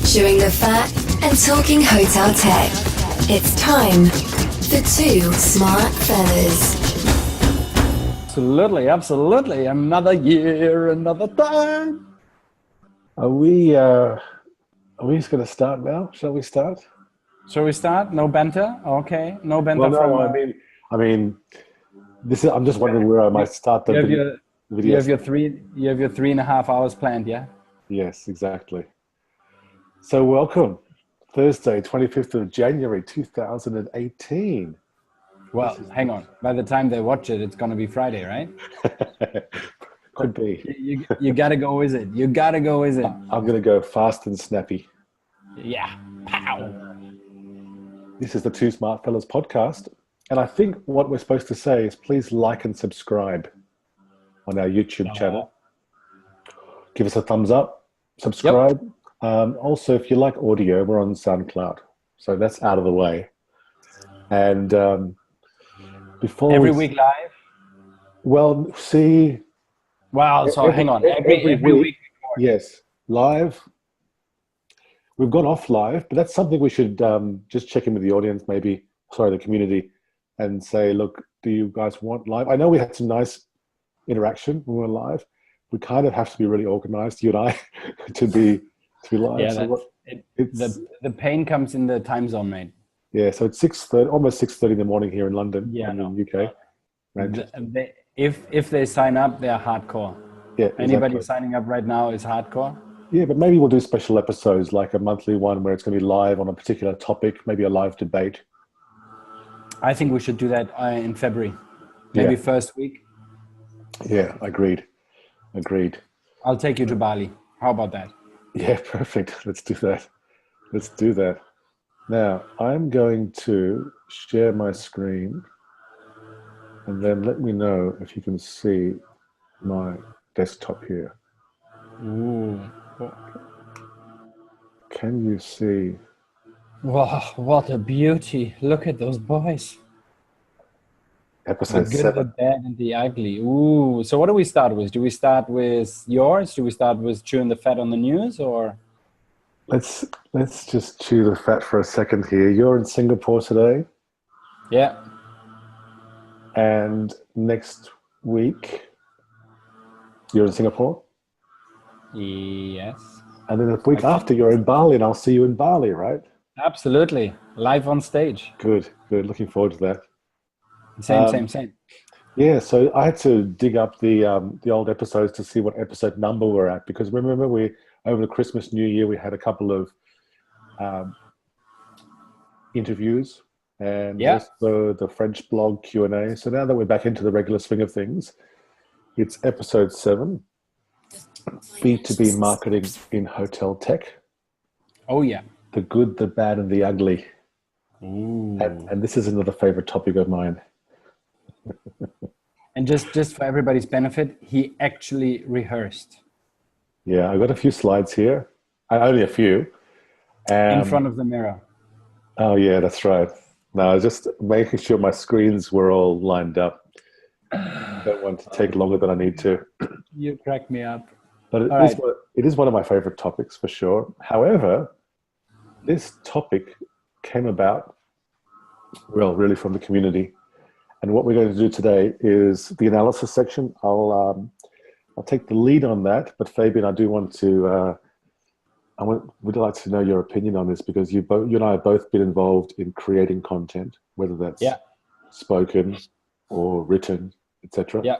chewing the fat and talking hotel tech. It's time for Two Smart Fellas. Absolutely. Another year, another time. Are we just going to start now? Shall we start? Shall we start? No banter? Okay. No banter Well, no, from... I mean, this is. I'm just wondering where I might start the video. You have your 3.5 hours planned, yeah? Yes, exactly. So welcome, Thursday, 25th of January, 2018. Well, hang on. By the time they watch it, it's going to be Friday, right? Could be. You got to go with it. You got to go with it. I'm going to go fast and snappy. Yeah. Pow. This is the Two Smart Fellas podcast. And I think what we're supposed to say is please like and subscribe on our YouTube channel. Give us a thumbs up, subscribe. Yep. Also, if you like audio, we're on SoundCloud. So that's out of the way. And before every week live? Well, see. Wow, so hang on. Every week. Yes, live. We've gone off live, but that's something we should just check in with the audience, the community, and say, look, do you guys want live? I know we had some nice interaction when we were live. We kind of have to be really organized, you and I, to be live. Yeah, so the pain comes in the time zone, mate. Yeah, so it's 6:30, almost 6:30 in the morning here in London. Yeah, in the UK. If they sign up, they're hardcore. Yeah, anybody signing up right now is hardcore. Yeah, but maybe we'll do special episodes, like a monthly one where it's going to be live on a particular topic, maybe a live debate. I think we should do that in February, maybe first week. Yeah, agreed. I'll take you to Bali. How about that? Yeah, perfect. Let's do that. Now, I'm going to share my screen and then let me know if you can see my desktop here. Ooh. Can you see? Wow, what a beauty. Look at those boys. Episode 7. The good, the bad, and the ugly. Ooh, so what do we start with? Do we start with yours? Do we start with chewing the fat on the news, or? Let's just chew the fat for a second here. You're in Singapore today. Yeah. And next week, you're in Singapore? Yes. And then the week after, you're in Bali, and I'll see you in Bali, right? Absolutely. Live on stage. Good. Looking forward to that. Same. Yeah, so I had to dig up the old episodes to see what episode number we're at, because remember over the Christmas, New Year, we had a couple of interviews and also the French blog Q&A. So now that we're back into the regular swing of things, it's episode 7, B2B marketing in hotel tech. Oh, yeah. The good, the bad, and the ugly. Ooh. And this is another favorite topic of mine. And just for everybody's benefit, he actually rehearsed. Yeah, I've got a few slides here. Only a few. In front of the mirror. Oh, yeah, that's right. No, I was just making sure my screens were all lined up. I don't want to take longer than I need to. You crack me up. But it is one of my favorite topics for sure. However, this topic came about, really from the community. And what we're going to do today is the analysis section. I'll take the lead on that, but Fabian, I do want to, would like to know your opinion on this, because you and I have both been involved in creating content, whether that's spoken or written, etc. Yeah.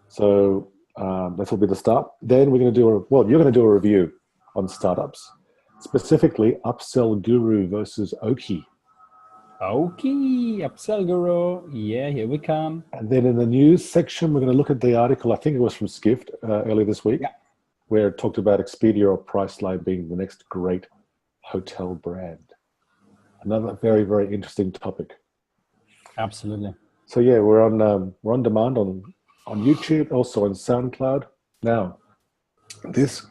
So that will be the start. Then we're going to you're going to do a review on startups, specifically UpsellGuru versus Oaky. Oaky, UpsellGuru. Yeah, here we come. And then in the news section, we're going to look at the article, I think it was from Skift earlier this week, where it talked about Expedia or Priceline being the next great hotel brand. Another very, very interesting topic. Absolutely. So yeah, we're on demand on YouTube, also on SoundCloud. Now, this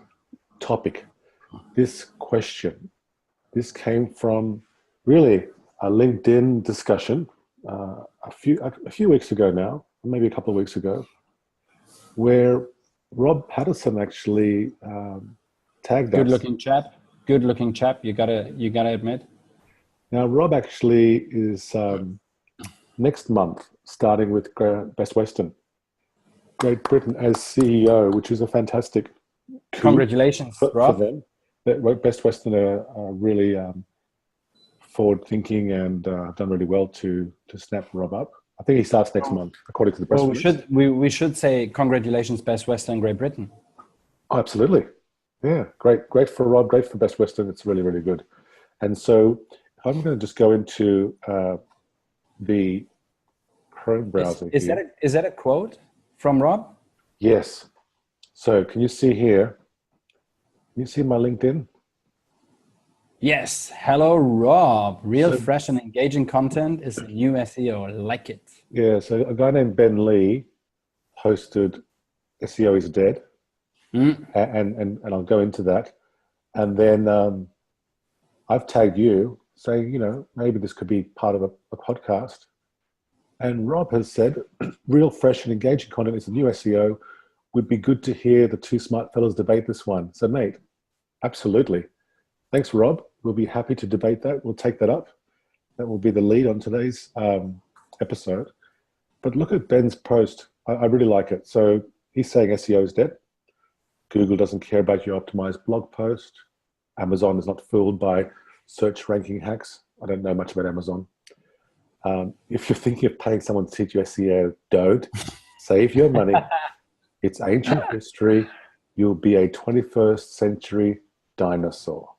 topic, this question, this came from really a LinkedIn discussion a few weeks ago now, maybe a couple of weeks ago, where Rob Patterson actually tagged us. Good-looking chap. good-looking chap. You gotta admit. Now, Rob actually is next month starting with Best Western, Great Britain as CEO, which is a fantastic coup Congratulations, Rob. for them. Best Western are really forward-thinking and done really well to snap Rob up. I think he starts next month, according to the press release. We should say congratulations, Best Western, Great Britain. Oh, absolutely. Yeah, great for Rob, great for Best Western. It's really, really good. And so I'm going to just go into the Chrome browser. Is that a quote from Rob? Yes. So can you see here? Can you see my LinkedIn? Yes. Hello, Rob. Real, fresh, and engaging content is the new SEO. I like it. Yeah. So a guy named Ben Lee posted SEO is dead. And I'll go into that. And then I've tagged you saying, maybe this could be part of a podcast. And Rob has said, real, fresh, and engaging content is the new SEO. Would be good to hear the two smart fellows debate this one. So, mate, absolutely. Thanks, Rob. We'll be happy to debate that. We'll take that up. That will be the lead on today's episode. But look at Ben's post. I really like it. So he's saying SEO is dead. Google doesn't care about your optimized blog post. Amazon is not fooled by search ranking hacks. I don't know much about Amazon. If you're thinking of paying someone to teach you SEO, don't. Save your money. It's ancient history. You'll be a 21st century dinosaur.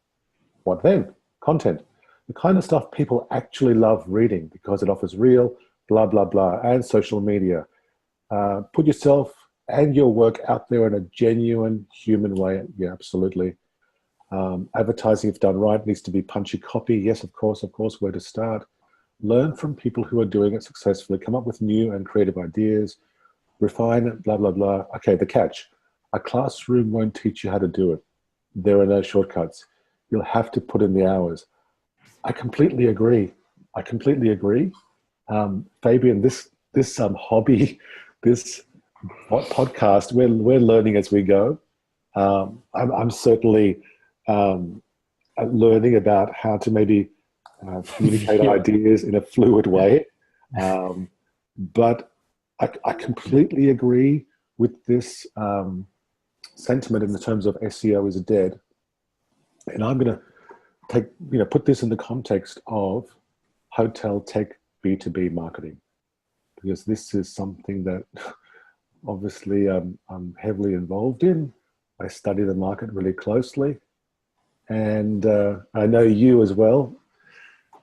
What then? Content. The kind of stuff people actually love reading because it offers real, blah, blah, blah, and social media. Put yourself and your work out there in a genuine human way. Yeah, absolutely. Advertising, if done right, needs to be punchy copy. Yes, of course, where to start. Learn from people who are doing it successfully. Come up with new and creative ideas. Refine it, blah, blah, blah. Okay, the catch. A classroom won't teach you how to do it. There are no shortcuts. You'll have to put in the hours. I completely agree. Fabian, this hobby, this podcast, we're learning as we go. I'm certainly learning about how to maybe communicate ideas in a fluid way. But I completely agree with this sentiment in the terms of SEO is dead. And I'm going to put this in the context of hotel tech B2B marketing, because this is something that obviously I'm heavily involved in. I study the market really closely, and I know you as well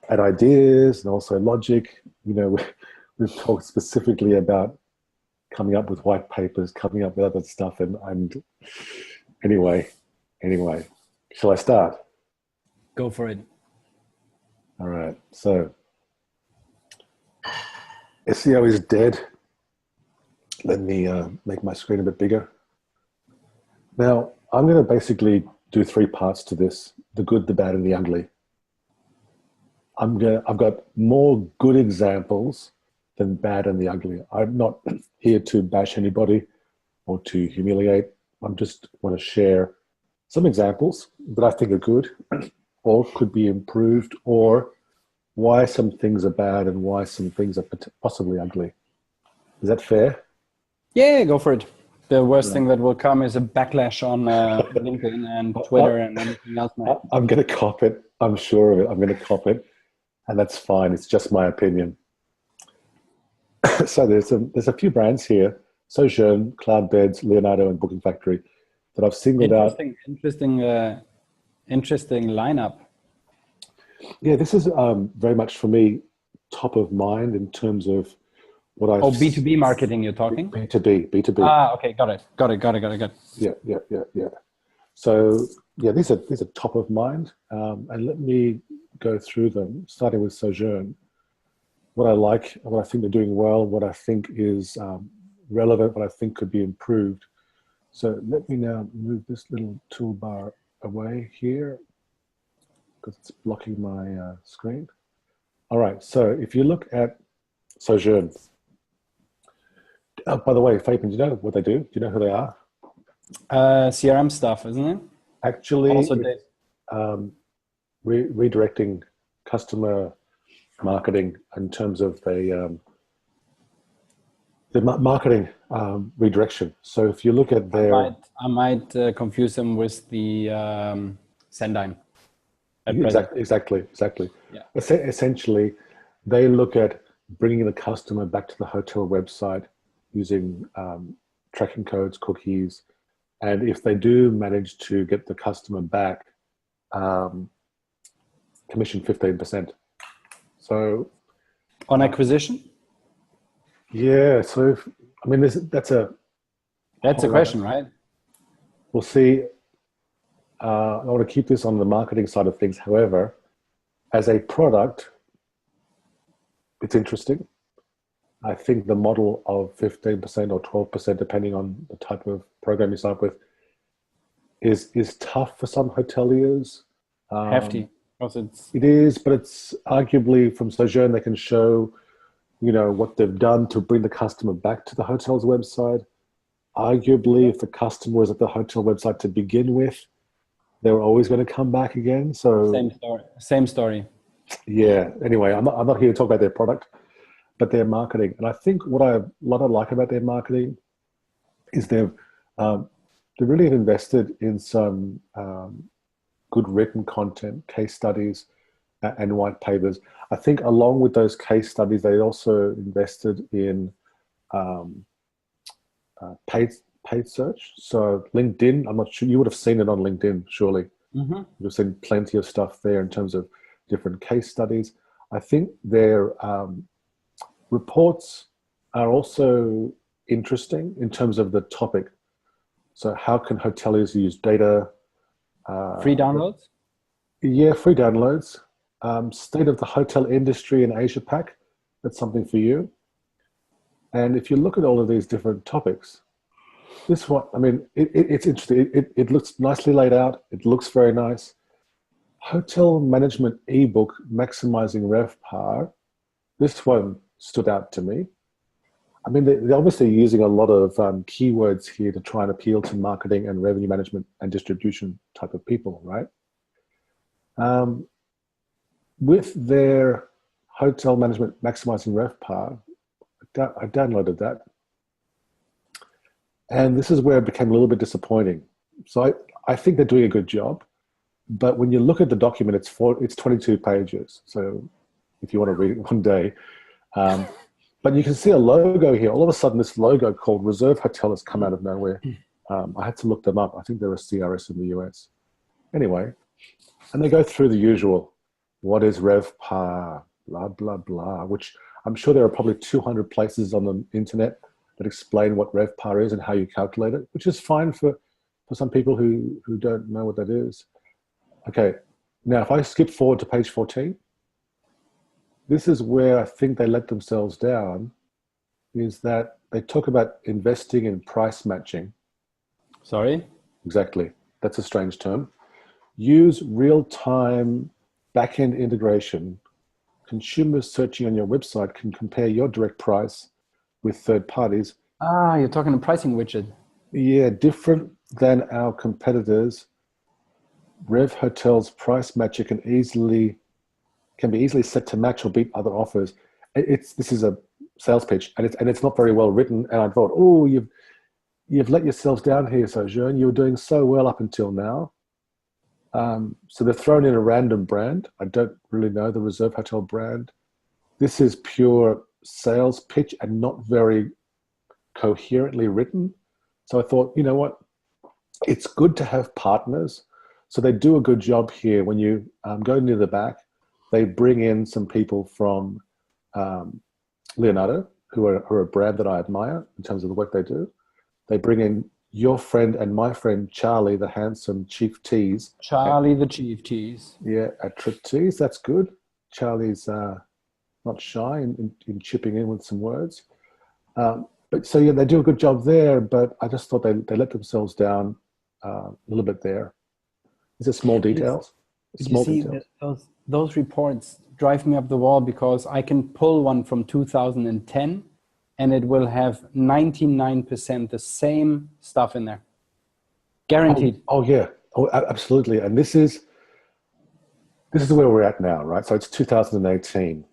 at Ideas and also Logic. We've talked specifically about coming up with white papers, coming up with other stuff, and anyway, shall I start? Go for it. All right. So SEO is dead. Let me make my screen a bit bigger. Now, I'm going to basically do three parts to this: the good, the bad, and the ugly. I've got more good examples than bad and the ugly. I'm not here to bash anybody or to humiliate. I just want to share some examples that I think are good or could be improved, or why some things are bad and why some things are possibly ugly. Is that fair? Yeah, go for it. The worst thing that will come is a backlash on LinkedIn and Twitter and anything else. I'm going to cop it. I'm sure of it. I'm going to cop it. And that's fine. It's just my opinion. So there's a few brands here: Sojourn, Cloudbeds, Leonardo, and Booking Factory, that I've singled out. Interesting lineup. Yeah, this is very much for me top of mind in terms of what I. B2B marketing, you're talking? B2B. Okay, got it. Yeah. So yeah, these are top of mind, and let me go through them, starting with Sojourn. What I like, what I think they're doing well, what I think is relevant, what I think could be improved. So let me now move this little toolbar away here because it's blocking my screen. All right, so if you look at Sojourn, by the way, Fabian, do you know what they do? Do you know who they are? CRM stuff, isn't it? Actually, Also redirecting customer marketing in terms of the marketing redirection. So if you look at their... I might confuse them with the Sendime. Exactly. Yeah. Essentially, they look at bringing the customer back to the hotel website using tracking codes, cookies, and if they do manage to get the customer back, commission 15%. So on acquisition? Yeah. So that's a question, right? We'll see. I want to keep this on the marketing side of things. However, as a product, it's interesting. I think the model of 15% or 12%, depending on the type of program you sign up with, is tough for some hoteliers. Hefty. It is, but it's arguably from Sojourn, they can show, what they've done to bring the customer back to the hotel's website. Arguably, if the customer was at the hotel website to begin with, they were always going to come back again. So Same story. Yeah. Anyway, I'm not here to talk about their product, but their marketing. And I think what I like about their marketing is they've really invested in some good written content, case studies, and white papers. I think along with those case studies, they also invested in paid search. So LinkedIn, I'm not sure, you would have seen it on LinkedIn, surely. Mm-hmm. You've seen plenty of stuff there in terms of different case studies. I think their reports are also interesting in terms of the topic. So how can hoteliers use data? Free downloads? Yeah, free downloads. State of the hotel industry in Asia Pac, that's something for you. And if you look at all of these different topics, this one, it's interesting. It looks nicely laid out. It looks very nice. Hotel management ebook, maximizing RevPAR. This one stood out to me. They're obviously using a lot of keywords here to try and appeal to marketing and revenue management and distribution type of people, right? With their hotel management maximizing RevPAR, I downloaded that. And this is where it became a little bit disappointing. So I think they're doing a good job, but when you look at the document, it's 22 pages. So if you want to read it one day, but you can see a logo here. All of a sudden, this logo called Reserve Hotel has come out of nowhere. I had to look them up. I think they're a CRS in the US. Anyway, and they go through the usual, what is RevPAR, blah, blah, blah, which I'm sure there are probably 200 places on the internet that explain what RevPAR is and how you calculate it, which is fine for some people who don't know what that is. Okay, now if I skip forward to page 14, this is where I think they let themselves down, is that they talk about investing in price matching. Sorry? Exactly. That's a strange term. Use real-time back-end integration. Consumers searching on your website can compare your direct price with third parties. You're talking a pricing widget. Yeah, different than our competitors. Rev Hotel's price matcher can be easily set to match or beat other offers. This is a sales pitch, and it's not very well written. And I thought, oh, you've let yourselves down here, Sojourn. You were doing so well up until now. So they're thrown in a random brand. I don't really know the Reserve Hotel brand. This is pure sales pitch and not very coherently written. So I thought, you know what? It's good to have partners. So they do a good job here. When you go near the back, they bring in some people from Leonardo, who are a brand that I admire in terms of the work they do. They bring in your friend and my friend, Charlie, the handsome Chief Tease. Charlie, the Chief Tease. Yeah, at Trip Tease. That's good. Charlie's not shy in chipping in with some words. But so, yeah, they do a good job there, but I just thought they let themselves down a little bit there. These are small details. Small details. Those reports drive me up the wall, because I can pull one from 2010 and it will have 99% the same stuff in there. Guaranteed. Oh yeah. Oh, absolutely. And this is this is where we're at now, right? So it's 2018.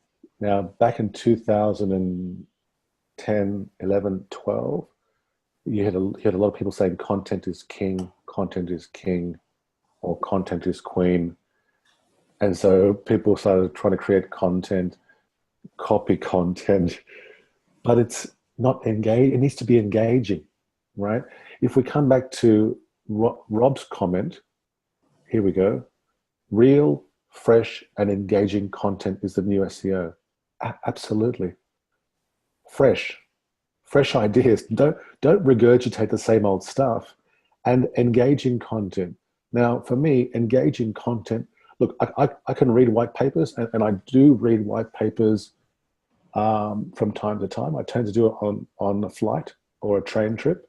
Now, back in 2010, 11, 12, you had a lot of people saying content is king, or content is queen. And so people started trying to create content, copy content, but it's not engaged. It needs to be engaging, right? If we come back to Rob's comment, here we go. Real, fresh, and engaging content is the new SEO. Absolutely. Fresh ideas. Don't regurgitate the same old stuff. And engaging content. Now, for me, engaging content, look, I can read white papers, and I do read white papers from time to time. I tend to do it on a flight or a train trip.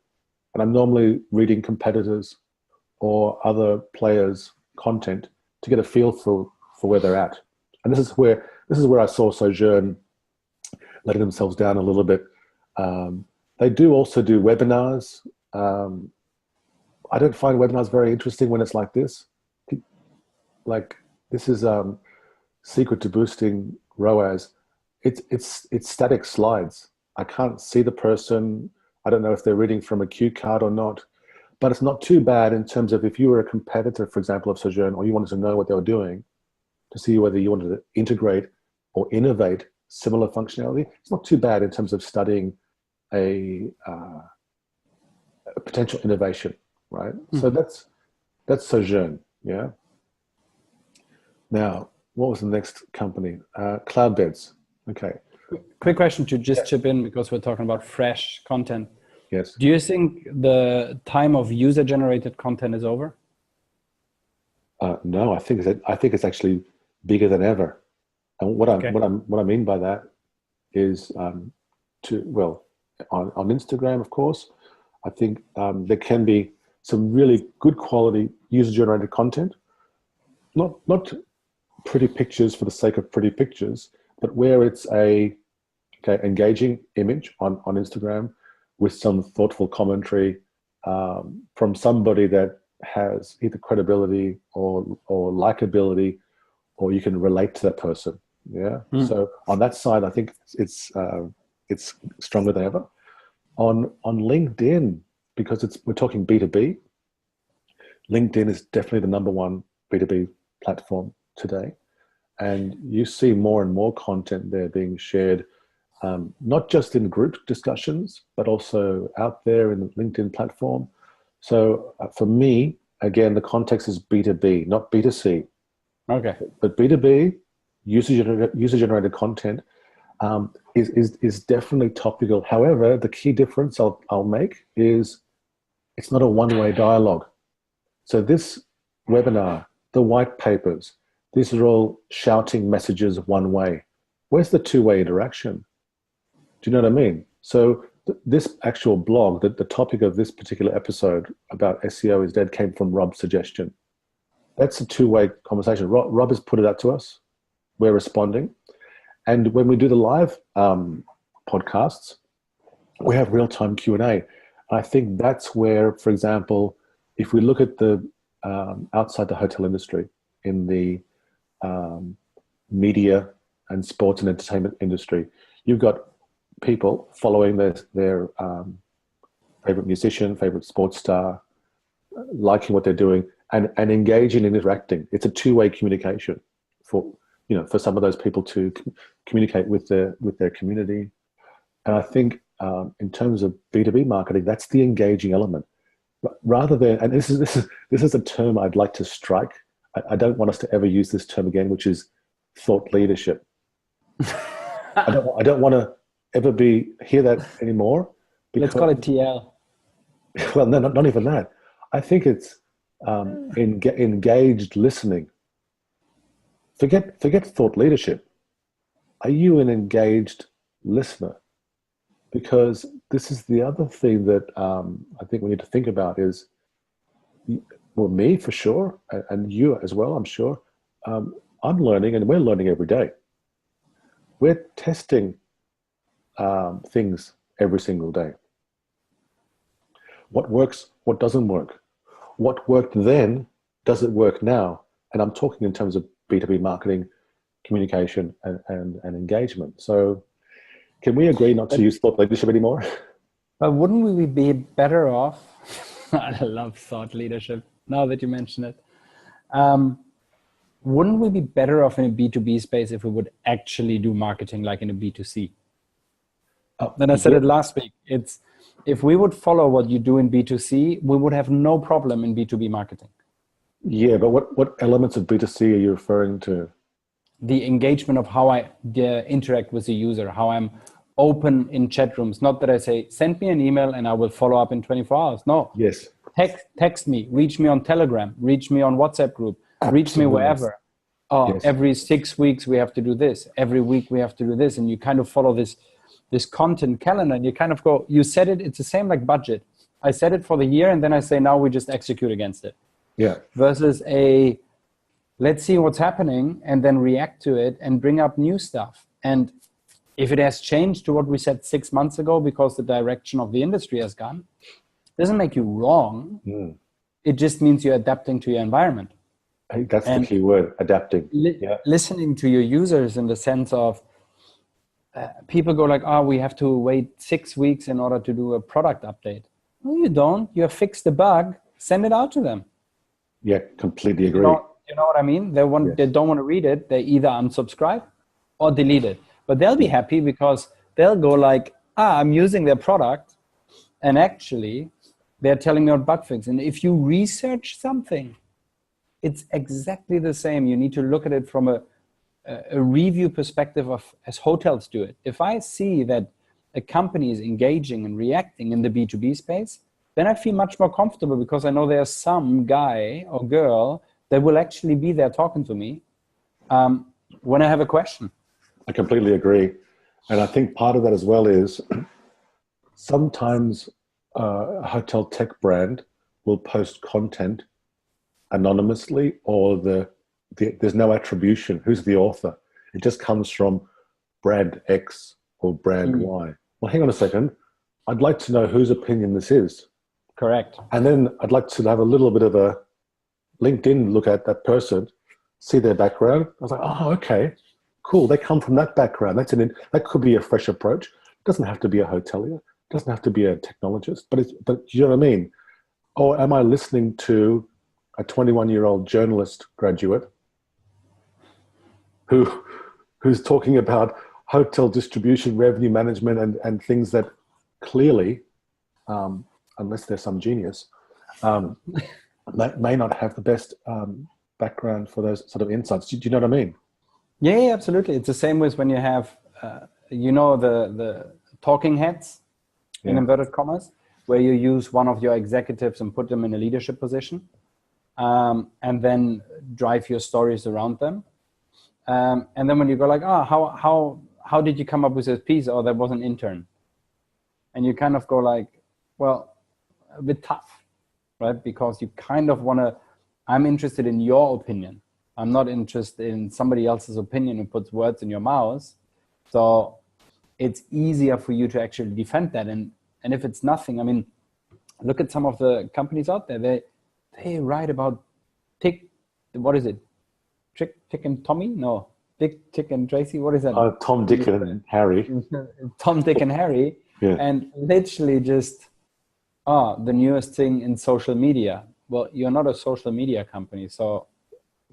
And I'm normally reading competitors or other players' content to get a feel for where they're at. And this is where I saw Sojourn letting themselves down a little bit. They do also do webinars. I don't find webinars very interesting when it's like this. Like, this is secret to boosting ROAS. It's static slides. I can't see the person. I don't know if they're reading from a cue card or not, but it's not too bad in terms of if you were a competitor, for example, of Sojourn, or you wanted to know what they were doing to see whether you wanted to integrate or innovate similar functionality. It's not too bad in terms of studying a potential innovation, right? Mm-hmm. So that's Sojourn, yeah. Now, what was the next company? Cloudbeds. Okay. Quick question to just chip in, because we're talking about fresh content. Yes. Do you think the time of user-generated content is over? No, I think it's actually bigger than ever. And what I mean by that is on Instagram, of course, I think there can be some really good quality user-generated content, not pretty pictures for the sake of pretty pictures, but where it's a engaging image on Instagram with some thoughtful commentary from somebody that has either credibility or likability, or you can relate to that person. Yeah. So on that side, I think it's stronger than ever. On LinkedIn, because we're talking B2B, LinkedIn is definitely the #1 B2B platform today. And you see more and more content there being shared, not just in group discussions, but also out there in the LinkedIn platform. So for me, again, the context is B2B, not B2C. Okay. But B2B, user-generated content is definitely topical. However, the key difference I'll make is it's not a one-way dialogue. So this webinar, the white papers, these are all shouting messages one way. Where's the two-way interaction? Do you know what I mean? So this actual blog, the topic of this particular episode about SEO is dead came from Rob's suggestion. That's a two-way conversation. Rob has put it out to us. We're responding. And when we do the live podcasts, we have real-time Q&A. I think that's where, for example, if we look at the outside the hotel industry, in the media and sports and entertainment industry, you've got people following their favorite musician, favorite sports star, liking what they're doing, and engaging and interacting. It's a two-way communication for some of those people to communicate with their community. And I think in terms of B2B marketing, that's the engaging element. Rather than, and this is a term I'd like to strike. I don't want us to ever use this term again, which is thought leadership. I don't want to ever hear that anymore. Let's call it TL. Well, no, not even that. I think it's engaged listening. Forget thought leadership. Are you an engaged listener? Because this is the other thing that I think we need to think about is, well, me for sure, and you as well, I'm sure. I'm learning, and we're learning every day. We're testing things every single day. What works, what doesn't work. What worked then, does it work now? And I'm talking in terms of B2B marketing, communication, and engagement. So can we agree not to use thought leadership anymore? But wouldn't we be better off? I love thought leadership now that you mention it. Wouldn't we be better off in a B2B space if we would actually do marketing like in a B2C? Then I said it last week. It's if we would follow what you do in B2C, we would have no problem in B2B marketing. Yeah, but what elements of B2C are you referring to? The engagement of how I interact with the user, how I'm open in chat rooms. Not that I say, send me an email and I will follow up in 24 hours. No. Yes. Text me, reach me on Telegram, reach me on WhatsApp group, reach me wherever. Oh, yes. Every 6 weeks we have to do this. Every week we have to do this. And you kind of follow this content calendar and you kind of go, you said it, it's the same like budget. I set it for the year and then I say, now we just execute against it. Yeah. Versus let's see what's happening and then react to it and bring up new stuff. And if it has changed to what we said 6 months ago because the direction of the industry has gone, doesn't make you wrong. It just means you're adapting to your environment. I think that's the key word, adapting. Listening to your users in the sense of people go like, we have to wait 6 weeks in order to do a product update. No, you don't. You have fixed the bug, send it out to them. Yeah, completely agree. You know what I mean? They don't want to read it. They either unsubscribe or delete it. But they'll be happy because they'll go like, I'm using their product and actually they're telling me about bug fix. And if you research something, it's exactly the same. You need to look at it from a review perspective of as hotels do it. If I see that a company is engaging and reacting in the B2B space, then I feel much more comfortable because I know there's some guy or girl that will actually be there talking to me when I have a question. I completely agree. And I think part of that as well is sometimes a hotel tech brand will post content anonymously or there's no attribution. Who's the author? It just comes from brand X or brand Y. Well, hang on a second. I'd like to know whose opinion this is. Correct. And then I'd like to have a little bit of a LinkedIn look at that person, see their background. I was like, oh, okay, cool. They come from that background. That could be a fresh approach. It doesn't have to be a hotelier. It doesn't have to be a technologist. But you know what I mean? Or am I listening to a 21-year-old journalist graduate who's talking about hotel distribution, revenue management, and things that clearly, unless there's some genius, may not have the best background for those sort of insights. Do you know what I mean? Yeah, absolutely. It's the same with when you have, the talking heads in inverted commas, where you use one of your executives and put them in a leadership position, and then drive your stories around them. And then when you go like, how did you come up with this piece? Oh, that was an intern. And you kind of go like, well, a bit tough, right? Because you kind of want to, I'm interested in your opinion. I'm not interested in somebody else's opinion who puts words in your mouth. So it's easier for you to actually defend that. And if it's nothing, I mean, look at some of the companies out there. They write about what is it? Tick and Tommy? No. Dick, Tick and Tracy? What is that? Tom, Dick and Harry. Tom, Dick and Harry. Yeah. And literally just, the newest thing in social media. Well, you're not a social media company, so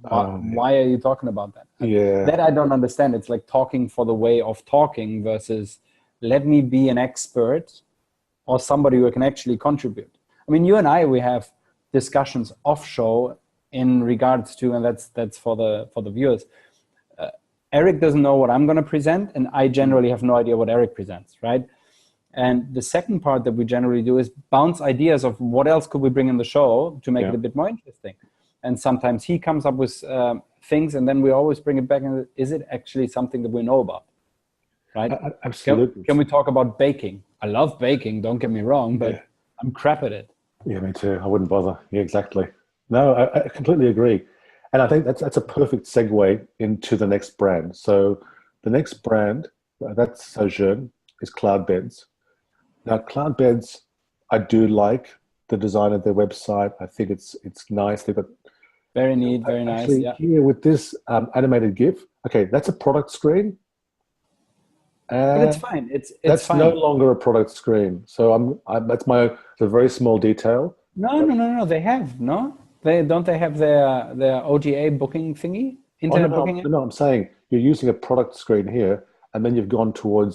why are you talking about that? Yeah. That I don't understand. It's like talking for the way of talking versus let me be an expert or somebody who can actually contribute. I mean, you and I, we have discussions off show in regards to, and that's for the viewers. Erik doesn't know what I'm going to present, and I generally have no idea what Erik presents, right? And the second part that we generally do is bounce ideas of what else could we bring in the show to make it a bit more interesting. And sometimes he comes up with things, and then we always bring it back. And is it actually something that we know about? Right? Absolutely. Can we talk about baking? I love baking, don't get me wrong, but I'm crap at it. Yeah, me too. I wouldn't bother. Yeah, exactly. No, I completely agree. And I think that's a perfect segue into the next brand. So the next brand, that's Sojourn, is Cloudbeds. Now, Cloudbeds, I do like the design of their website. I think it's nice. They've got Very neat, very nice. Actually, Yeah. here with this animated GIF, okay, that's a product screen. But it's fine. It's That's fine. no longer a product screen. So it's a very small detail. No. They have they have their OTA booking thingy, internet booking. No, I'm saying you're using a product screen here, and then you've gone towards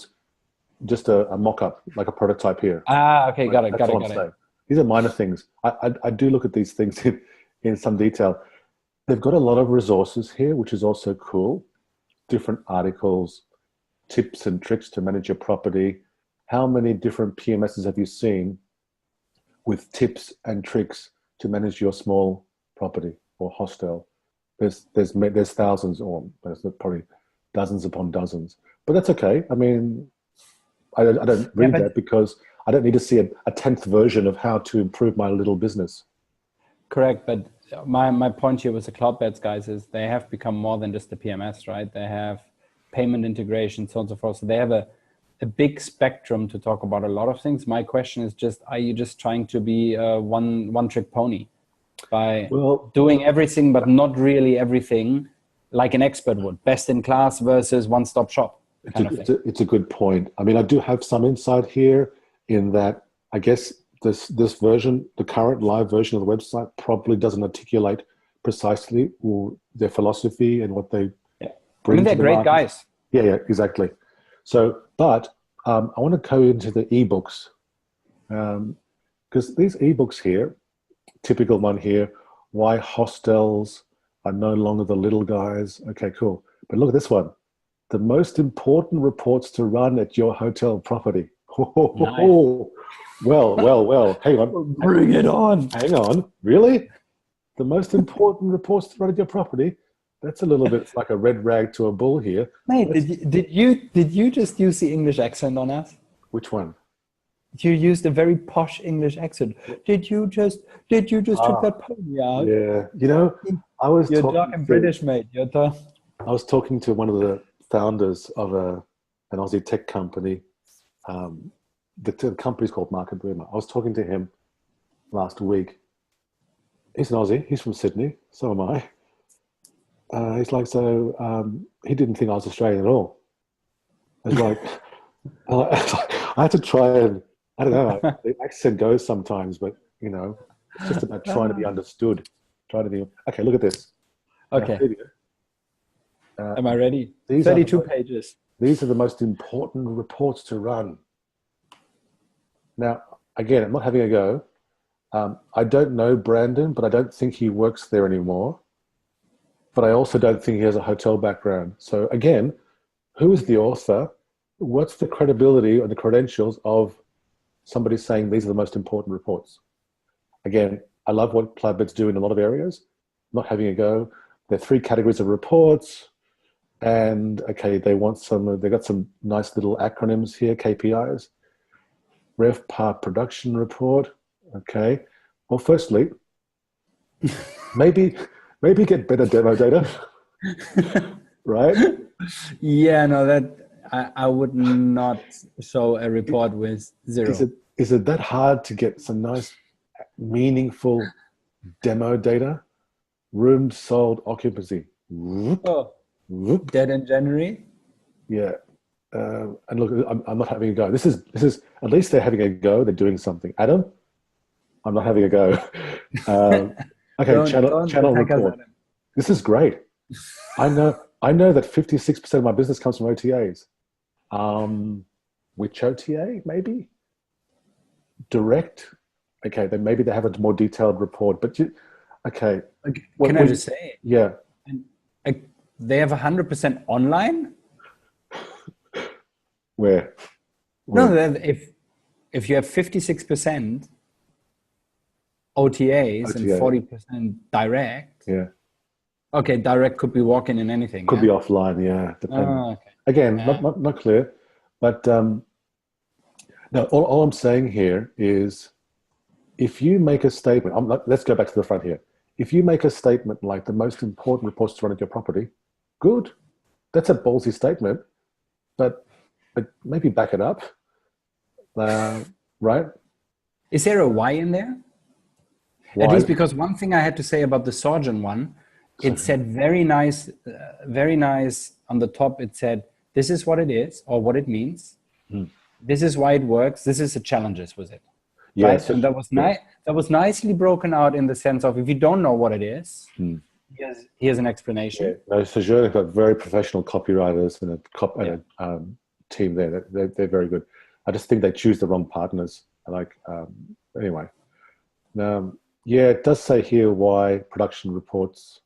just a mock-up, like a prototype here. Okay, got it. These are minor things. I do look at these things in some detail. They've got a lot of resources here, which is also cool. Different articles, tips and tricks to manage your property. How many different PMSs have you seen with tips and tricks to manage your small property or hostel? There's thousands, or there's probably dozens upon dozens. But that's okay. I mean, I don't read that because I don't need to see a 10th version of how to improve my little business. Correct, but my point here with the Cloudbeds guys is they have become more than just the PMS, right? They have payment integration, so on and so forth. So they have a big spectrum to talk about a lot of things. My question is just, are you just trying to be a one-trick pony by doing everything but not really everything like an expert would? Best in class versus one-stop shop kind of thing. It's a good point. I mean, I do have some insight here in that I guess this version, the current live version of the website, probably doesn't articulate precisely their philosophy and what they bring. I mean, they're great market. guys. Yeah, exactly. So, but I want to go into the ebooks because these ebooks here, typical one here, why hostels are no longer the little guys. Okay, cool. But look at this one. The most important reports to run at your hotel property. Nice. Well. Hang on. Bring it on. Hang on. Really? The most important reports to run at your property? That's a little bit like a red rag to a bull here. Mate, did you just use the English accent on us? Which one? You used a very posh English accent. Did you just took that pony out? Yeah. You know, You're talking British, mate. I was talking to one of the founders of an Aussie tech company. The company's called Market Boomer. I was talking to him last week. He's an Aussie. He's from Sydney. So am I. He's like, he didn't think I was Australian at all. I was like, I had to try and, I don't know, the accent goes sometimes, but you know, it's just about trying to be understood. Okay, look at this. Okay. Am I ready? 32 pages. These are the most important reports to run. Now, again, I'm not having a go. I don't know Brandon, but I don't think he works there anymore. But I also don't think he has a hotel background. So again, who is the author? What's the credibility or the credentials of somebody saying these are the most important reports? Again, I love what Cloudbeds do in a lot of areas. Not having a go. There are 3 categories of reports. And okay, they've got some nice little acronyms here, KPIs. RevPAR production report. Okay. Well, firstly, maybe get better demo data, right? Yeah, no, that I would not show a report with 0. Is it that hard to get some nice, meaningful demo data? Rooms sold, occupancy. Whoop. Dead in January. Yeah, and look, I'm not having a go. This is at least they're having a go. They're doing something. Adam, I'm not having a go. Okay, channel report. This is great. I know that 56% of my business comes from OTAs. Which OTA? Maybe direct. Okay, then maybe they have a more detailed report. But okay. Can I just say? Yeah. They have 100% online. Where? No, if you have 56% OTAs and 40% direct. Yeah. Okay, direct could be walk-in and anything. Could be offline, yeah. Okay. Again, not clear. But no, all I'm saying here is if you make a statement, let's go back to the front here. If you make a statement like the most important reports to run at your property, good. That's a ballsy statement, but maybe back it up, right? Is there a why in there? Why? At least because one thing I had to say about the Sojourn one, it said very nice on the top. It said, this is what it is or what it means. This is why it works. This is the challenges with it. Yes. Right? And that was nice. That was nicely broken out in the sense of, if you don't know what it is, here's an explanation. Yeah. No, Sojourn have got very professional copywriters and a team there. They're very good. I just think they choose the wrong partners. Anyway. Yeah, it does say here why production reports,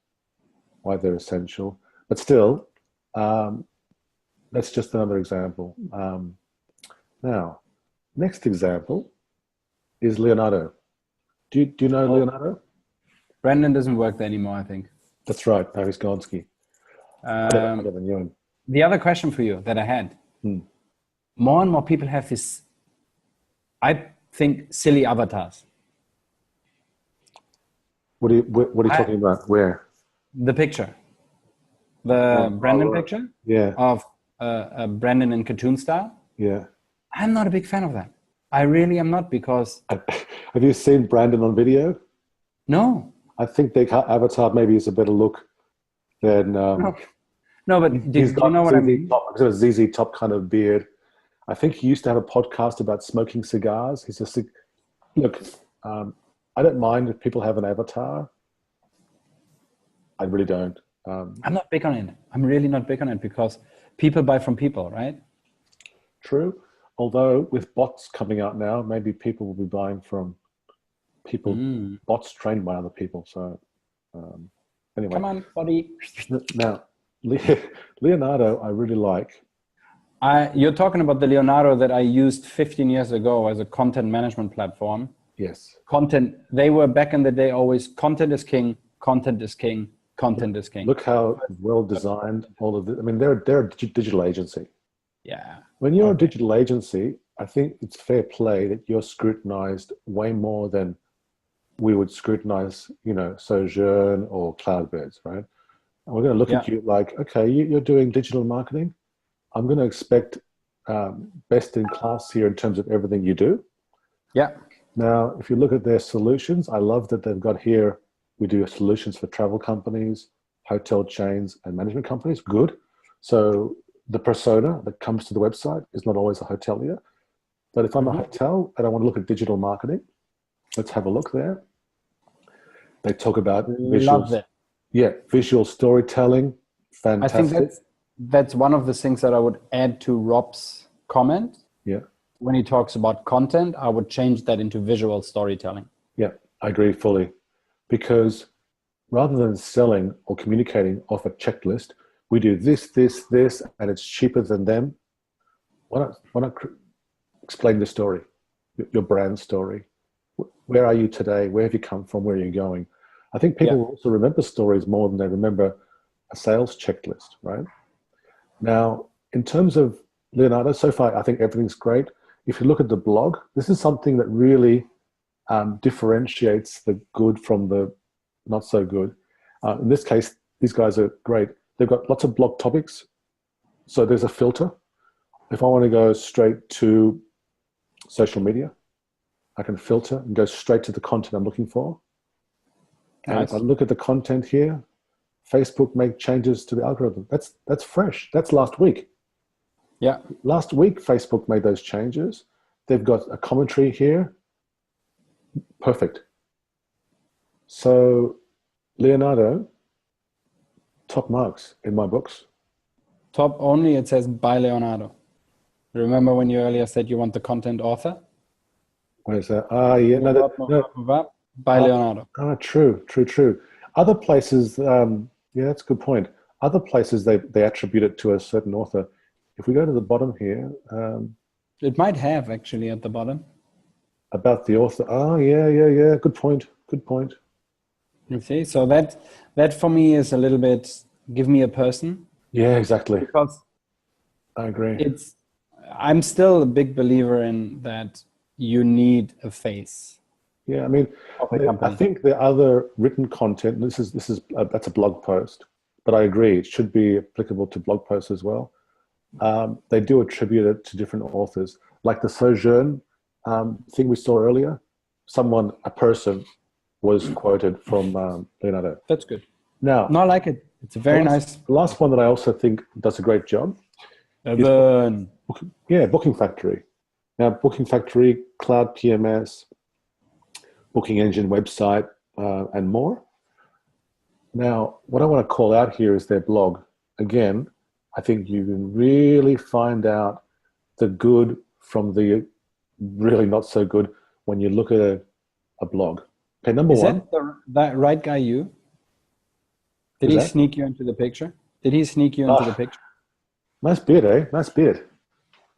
why they're essential. But still, that's just another example. Now, next example is Leonardo. Do you know Leonardo? Brandon doesn't work there anymore, I think. That's right. No, he's Gonski. I never knew him. The other question for you that I had, more and more people have this, I think, silly avatars. What are you talking about? Where? The picture. The Brandon picture? Yeah. Of Brandon in cartoon style? Yeah. I'm not a big fan of that. I really am not, because... Have you seen Brandon on video? No. I think their avatar maybe is a better look than... No, but do you know what I mean? He's got a ZZ Top kind of beard. I think he used to have a podcast about smoking cigars. He's just... Look, I don't mind if people have an avatar. I really don't. I'm not big on it. I'm really not big on it, because people buy from people, right? True. Although with bots coming out now, maybe people will be buying from people, bots trained by other people. So anyway. Come on, buddy. Now, Leonardo, I really like. You're talking about the Leonardo that I used 15 years ago as a content management platform. Yes. Content, they were back in the day always, content is king, content is king, content is king. Look how well designed all of this. I mean, they're a digital agency. Yeah. When you're a digital agency, I think it's fair play that you're scrutinized way more than we would scrutinize, Sojourn or Cloudbirds, right? And we're going to look at you like, okay, you're doing digital marketing. I'm going to expect best in class here in terms of everything you do. Yeah. Now, if you look at their solutions, I love that they've got here, we do solutions for travel companies, hotel chains, and management companies. Good. So the persona that comes to the website is not always a hotelier. But if I'm a hotel and I want to look at digital marketing, let's have a look there. They talk about visuals. Yeah, visual storytelling. Fantastic. I think that's one of the things that I would add to Rob's comment. Yeah. When he talks about content, I would change that into visual storytelling. Yeah, I agree fully. Because rather than selling or communicating off a checklist, we do this, this, this, and it's cheaper than them. Why not explain the story, your brand story? Where are you today? Where have you come from? Where are you going? I think people will also remember stories more than they remember a sales checklist, right? Now, in terms of Leonardo, so far, I think everything's great. If you look at the blog, this is something that really differentiates the good from the not so good. In this case, these guys are great. They've got lots of blog topics. So there's a filter. If I want to go straight to social media, I can filter and go straight to the content I'm looking for. And if I look at the content here, Facebook made changes to the algorithm. That's fresh. That's last week. Yeah. Last week, Facebook made those changes. They've got a commentary here. Perfect. So Leonardo, top marks in my books. Top only, it says by Leonardo. Remember when you earlier said you want the content author? Where is that? Yeah. No. By Leonardo. True. Other places, yeah, that's a good point. Other places, they attribute it to a certain author. If we go to the bottom here. It might have actually at the bottom. About the author. Yeah. Good point. You see, so that for me is a little bit, give me a person. Yeah, exactly. Because I agree. I'm still a big believer in that you need a face. Yeah, I mean, I think the other written content, that's a blog post, but I agree, it should be applicable to blog posts as well. They do attribute it to different authors. Like the Sojourn thing we saw earlier, a person was quoted from Leonardo. That's good. Now, No, I like it. It's a very nice. The last one that I also think does a great job. Evan. Booking Factory. Now, Booking Factory, Cloud PMS, Booking Engine website, and more. Now, what I want to call out here is their blog. Again, I think you can really find out the good from the really not so good when you look at a blog. Okay, number one. Is that right guy you? Did he sneak you into the picture? Did he sneak you into the picture? Nice beard, eh? Nice beard.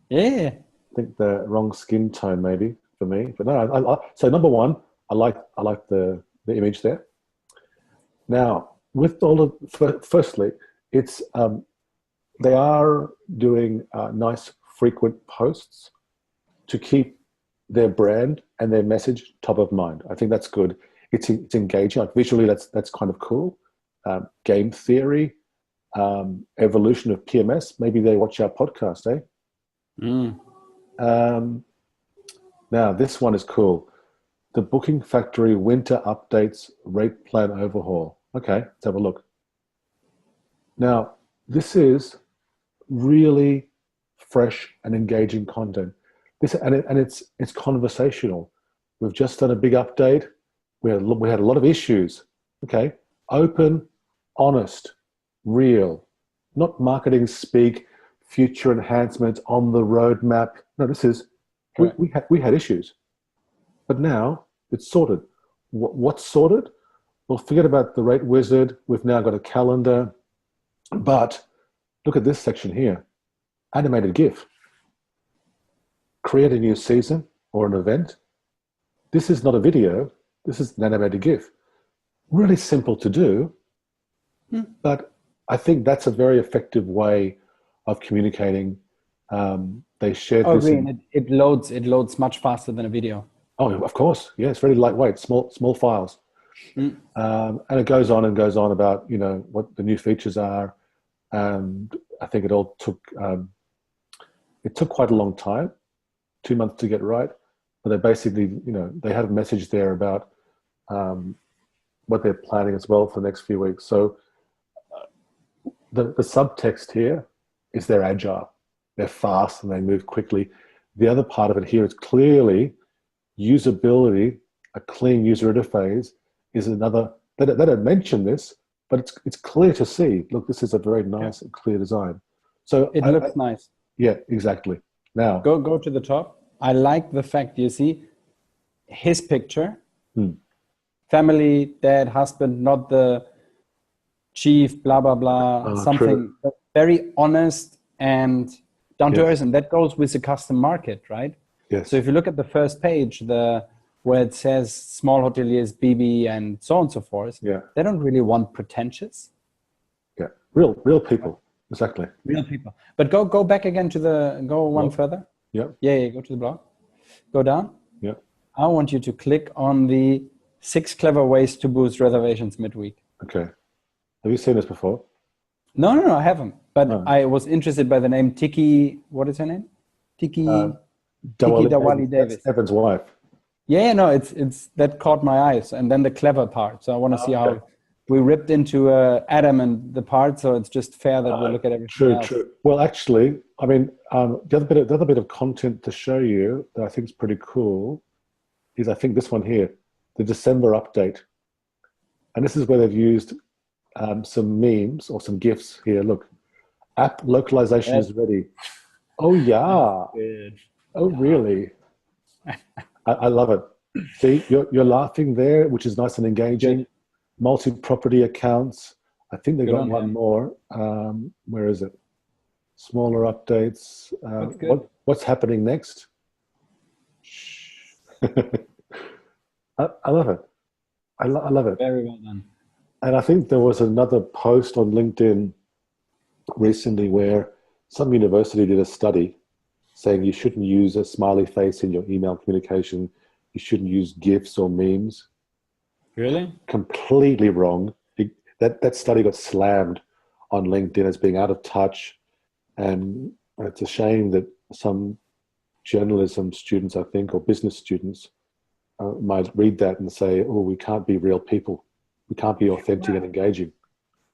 Yeah. I think the wrong skin tone maybe for me, but no. So number one, I like the image there. Now, with all of firstly, it's they are doing nice frequent posts to keep their brand and their message top of mind. I think that's good. It's engaging. Like visually, that's kind of cool. Game theory, evolution of PMS. Maybe they watch our podcast, eh? Now, this one is cool. The Booking Factory Winter Updates Rate Plan Overhaul. Okay, let's have a look. Now, this is really fresh and engaging content. It's conversational. We've just done a big update. We had a lot of issues. Okay, open, honest, real, not marketing speak, future enhancements on the roadmap. No, this is we had issues, but now it's sorted. What's sorted? Well, forget about the rate wizard. We've now got a calendar, but look at this section here: animated GIF. Create a new season or an event. This is not a video. This is an animated GIF. Really simple to do, but I think that's a very effective way of communicating. They shared this. It loads much faster than a video. Oh, of course. Yeah, it's very lightweight, small files. And it goes on and goes on about, what the new features are. And I think it all took quite a long time, 2 months to get right. But they basically, they had a message there about what they're planning as well for the next few weeks. So the subtext here is they're agile, they're fast, and they move quickly. The other part of it here is clearly usability, a clean user interface is another. They don't mention this, but it's clear to see. Look, this is a very nice and clear design. So it looks nice. Yeah, exactly. Now go to the top. I like the fact you see his picture, family, dad, husband, not the chief, blah blah blah, something very honest and down to earth, and that goes with the custom market, right? Yes. So if you look at the first page, where it says small hoteliers, BB, and so on and so forth, they don't really want pretentious. Yeah, real people, exactly. Real people. But go back again to one further. Yeah. Yeah, go to the blog. Go down. Yeah. I want you to click on the 6 clever ways to boost reservations midweek. Okay. Have you seen this before? No, I haven't. But I was interested by the name Tiki. What is her name? Tiki Dawali Davis. That's Evan's wife. Yeah, no, it's that caught my eyes, and then the clever part. So I want to see how we ripped into Adam and the part. So it's just fair that we look at everything else. True. Well, actually, I mean, the other bit of content to show you that I think is pretty cool is I think this one here, the December update, and this is where they've used some memes or some GIFs here. Look, app localization is ready. Oh yeah. Oh really? I love it. See, you're laughing there, which is nice and engaging. Multi-property accounts. I think they got one more. Where is it? Smaller updates. What's happening next? I love it. I love it. Very well done. And I think there was another post on LinkedIn recently where some university did a study saying you shouldn't use a smiley face in your email communication. You shouldn't use GIFs or memes. Really? Completely wrong. That study got slammed on LinkedIn as being out of touch. And it's a shame that some journalism students, I think, or business students, might read that and say, oh, we can't be real people. We can't be authentic and engaging.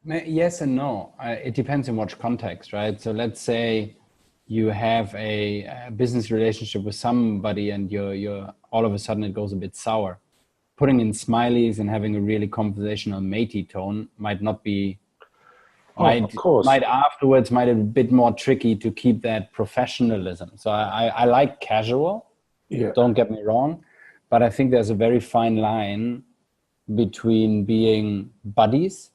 Yes and no. It depends on which context, right? So let's say you have a business relationship with somebody and you're all of a sudden it goes a bit sour. Putting in smileys and having a really conversational matey tone might not be, Of course. might afterwards might be a bit more tricky to keep that professionalism. So I like casual, don't get me wrong, but I think there's a very fine line between being buddies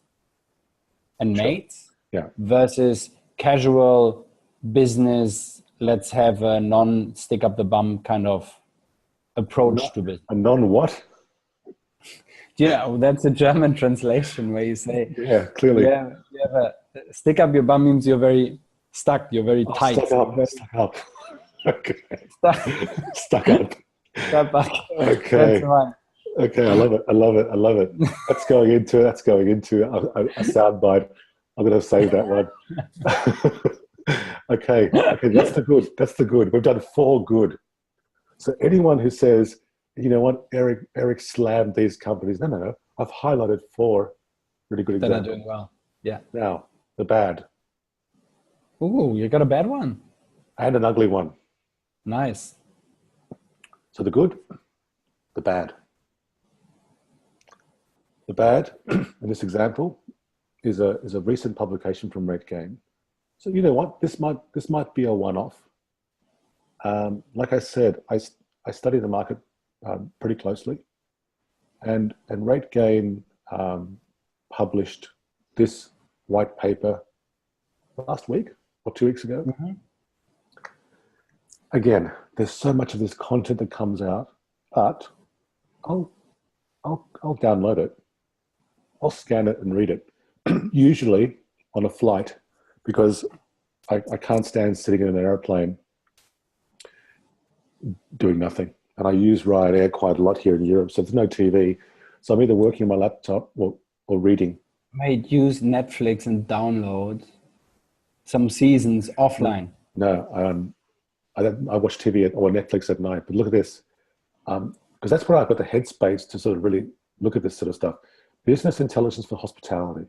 and mates versus casual business, let's have a non-stick up the bum kind of approach to business. A non-what? Yeah, that's a German translation where you say, yeah, clearly. Yeah, you have a stick up your bum means you're very stuck, you're very tight. Stuck up. Okay. Stuck up. Stuck up. Okay. That's the one. Okay, I love it. That's going into a soundbite. I'm going to save that one. Okay, that's the good. We've done 4 good. So anyone who says, you know what, Erik slammed these companies. No. I've highlighted 4 really good examples. That are doing well. Yeah. Now, the bad. Ooh, you got a bad one. And an ugly one. Nice. So the good, the bad. The bad, in this example, is a recent publication from RateGain. So you know what, this might be a one-off. Like I said, I study the market pretty closely, and RateGain published this white paper last week or 2 weeks ago. Mm-hmm. Again, there's so much of this content that comes out, but I'll download it. I'll scan it and read it, usually on a flight, because I can't stand sitting in an airplane doing nothing. And I use Ryanair quite a lot here in Europe, so there's no TV. So I'm either working on my laptop or reading. Mate, use Netflix and download some seasons offline. No, I watch TV or Netflix at night, but look at this. Because that's where I've got the headspace to sort of really look at this sort of stuff. Business intelligence for hospitality.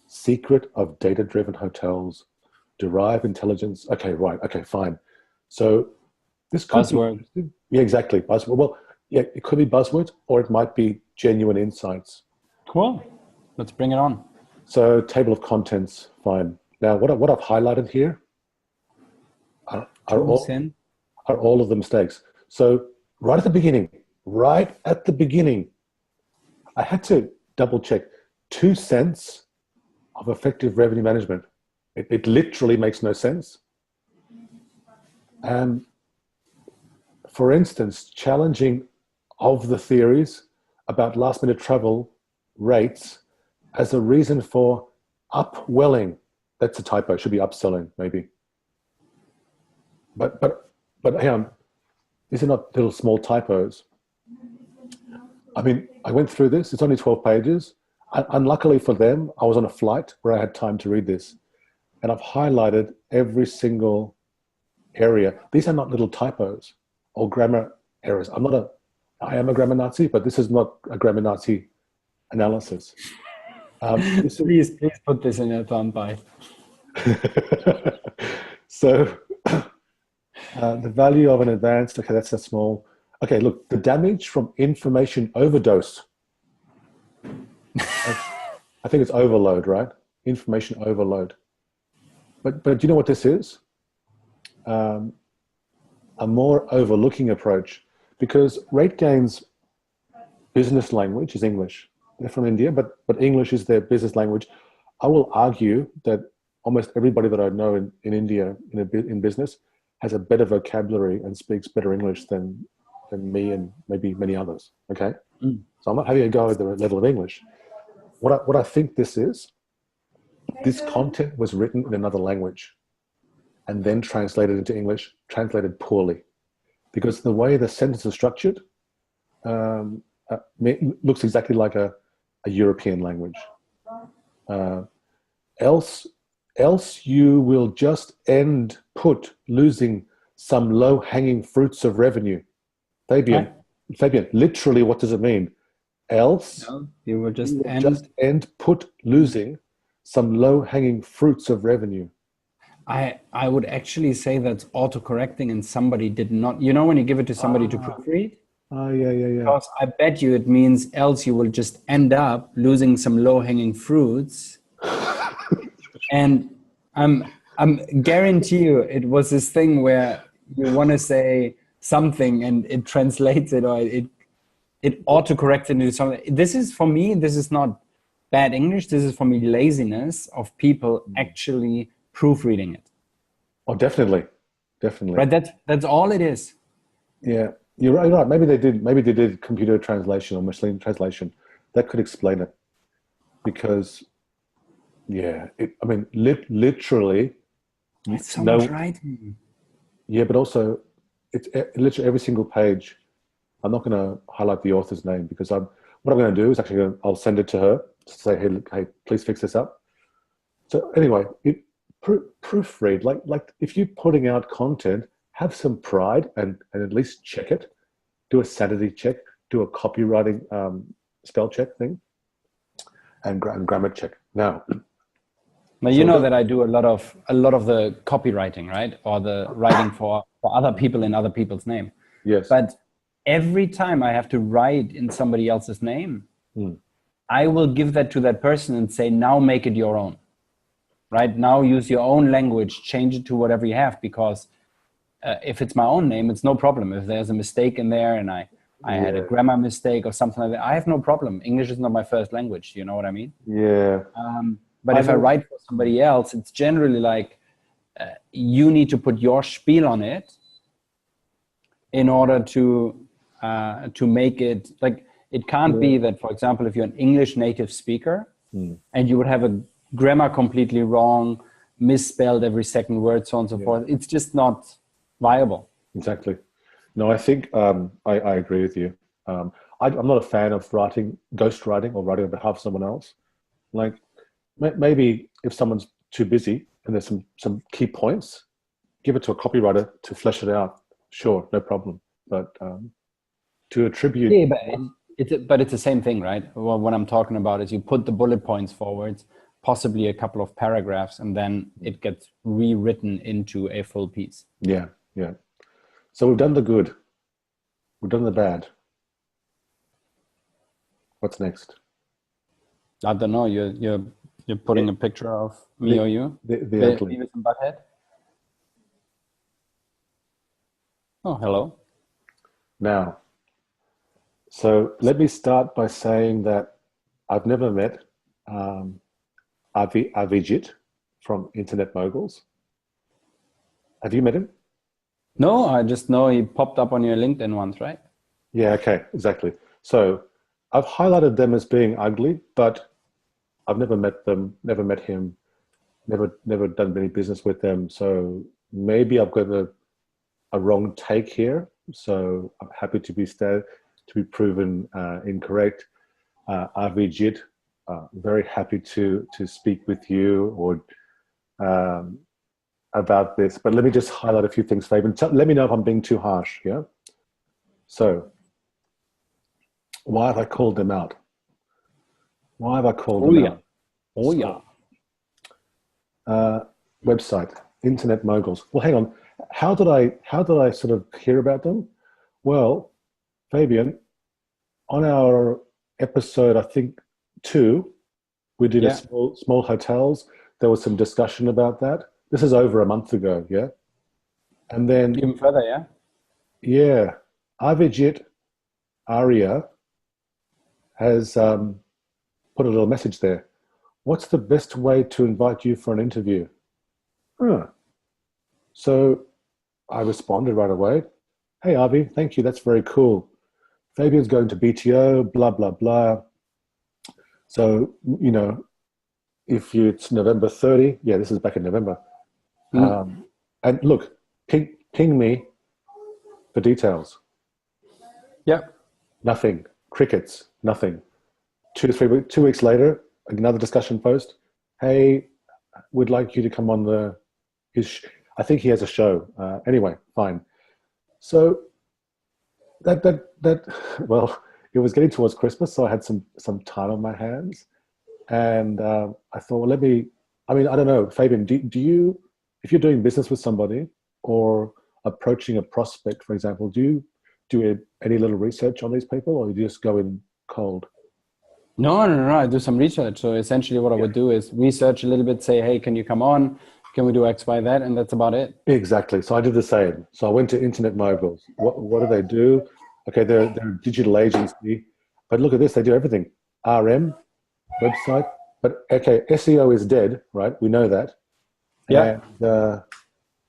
Secret of data-driven hotels. Derive intelligence. Okay, right. Okay, fine. So this could buzzword. Yeah, exactly. Buzzword. Well, yeah, it could be buzzword or it might be genuine insights. Cool. Let's bring it on. So table of contents, fine. Now, what I've highlighted here are all of the mistakes. So right at the beginning, I had to double check 2 cents of effective revenue management. It literally makes no sense. For instance, challenging of the theories about last minute travel rates as a reason for upwelling. That's a typo, should be upselling maybe. But hang on, these are not little small typos. I mean, I went through this, it's only 12 pages. Unluckily for them, I was on a flight where I had time to read this. And I've highlighted every single area. These are not little typos or grammar errors. I am a grammar Nazi, but this is not a grammar Nazi analysis. Please put this in your soundbite. So the value of an advanced, okay, that's a small. Okay, look, the damage from information overdose. I think it's overload, right? Information overload. But do you know what this is? A more overlooking approach, because RateGain's business language is English. They're from India, but English is their business language. I will argue that almost everybody that I know in India in business has a better vocabulary and speaks better English than me and maybe many others. Okay, so I'm not having a go at the level of English. What I think this is, this content was written in another language and then translated into English, translated poorly, because the way the sentence is structured looks exactly like a European language. Else you will just losing some low-hanging fruits of revenue. Fabian, Fabian, literally, what does it mean? Else, No, you will just you will end. just end put losing some low-hanging fruits of revenue. I would actually say that's auto-correcting and somebody did not, you know, when you give it to somebody to proofread, Oh, yeah. because I bet you it means else you will just end up losing some low-hanging fruits. And I'm guarantee you it was this thing where you want to say something and it translates it, or it auto-corrects it into something. This is, for me, this is not bad English. This is, for me, laziness of people actually proofreading it. Oh, definitely. Right, that's all it is. Yeah, you're right. Maybe they did computer translation or machine translation. That could explain it. Because, yeah, I mean, literally. It's so much writing. Yeah, but also, it's literally every single page. I'm not going to highlight the author's name because what I'm going to do is actually I'll send it to her to say, hey, please fix this up. So anyway, proofread, like if you're putting out content, have some pride and at least check it. Do a sanity check, do a copywriting spell check thing, and grammar check. Now you know that I do a lot of the copywriting, right? Or the writing for other people in other people's name. Yes. But every time I have to write in somebody else's name, I will give that to that person and say, now make it your own. Right? Now use your own language, change it to whatever you have, because if it's my own name, it's no problem. If there's a mistake in there and I had a grammar mistake or something like that, I have no problem. English is not my first language. You know what I mean? Yeah. But if I write for somebody else, it's generally like you need to put your spiel on it in order to make it, like, it can't be that, for example, if you're an English native speaker and you would have a grammar completely wrong, misspelled every second word, so on and so forth, it's just not viable. Exactly. No, I think I agree with you. I'm not a fan of ghostwriting or writing on behalf of someone else. Like, maybe if someone's too busy and there's some key points, give it to a copywriter to flesh it out. Sure, no problem. But to attribute... Yeah, but it's the same thing, right? Well, what I'm talking about is you put the bullet points forward, possibly a couple of paragraphs, and then it gets rewritten into a full piece. Yeah. So we've done the good. We've done the bad. What's next? I don't know. You're putting a picture of me or you? The ugly. Beavis and Butthead? Oh, hello. Now, so let me start by saying that I've never met Avijit from Internet Moguls. Have you met him? No, I just know he popped up on your LinkedIn once, right? Yeah, okay, exactly. So I've highlighted them as being ugly, but I've never met them, never met him, never done any business with them. So maybe I've got a wrong take here. So I'm happy to be proven incorrect. Avijit, very happy to speak with you or about this, but let me just highlight a few things, Fabian. Let me know if I'm being too harsh, yeah? So, why have I called them out? Why have I called them out? Oh, yeah. Website, Internet Moguls. Well, hang on. How did I sort of hear about them? Well, Fabian, on our episode, I think 2, we did a small hotels. There was some discussion about that. This is over a month ago, yeah? And then... Even further, yeah? Yeah. Avijit Arya has put a little message there. What's the best way to invite you for an interview? So I responded right away. Hey, Avi, thank you. That's very cool. Fabian's going to BTO, blah, blah, blah. So, you know, if it's November 30, yeah, this is back in November. And look, ping me for details. Yeah. Nothing. Crickets. Nothing. 2 weeks later, another discussion post. Hey, we'd like you to come on I think he has a show. Anyway, fine. So well, it was getting towards Christmas, so I had some time on my hands, and I thought, well, I don't know, Fabian, do you, if you're doing business with somebody or approaching a prospect, for example, do you do any little research on these people, or you just go in cold? No. I do some research. So essentially what I would do is research a little bit, say, hey, can you come on? Can we do X, Y, that? And that's about it. Exactly. So I did the same. So I went to Internet Moguls. What do they do? Okay, they're a digital agency. But look at this, they do everything. RM, website. But okay, SEO is dead, right? We know that. Yeah. And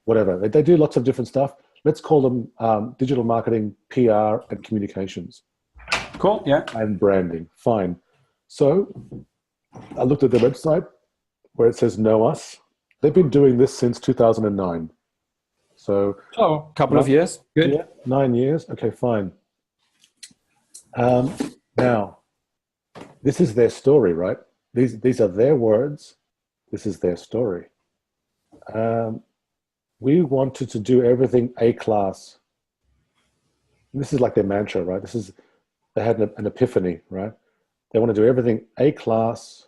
whatever. They do lots of different stuff. Let's call them digital marketing, PR, and communications. Cool, yeah. And branding. Fine. So I looked at their website where it says know us. They've been doing this since 2009. So a couple of years. Good. Yeah, 9 years. Okay, fine. Now, this is their story, right? These are their words. This is their story. We wanted to do everything A-class. This is like their mantra, right? They had an epiphany, right? They want to do everything A-class.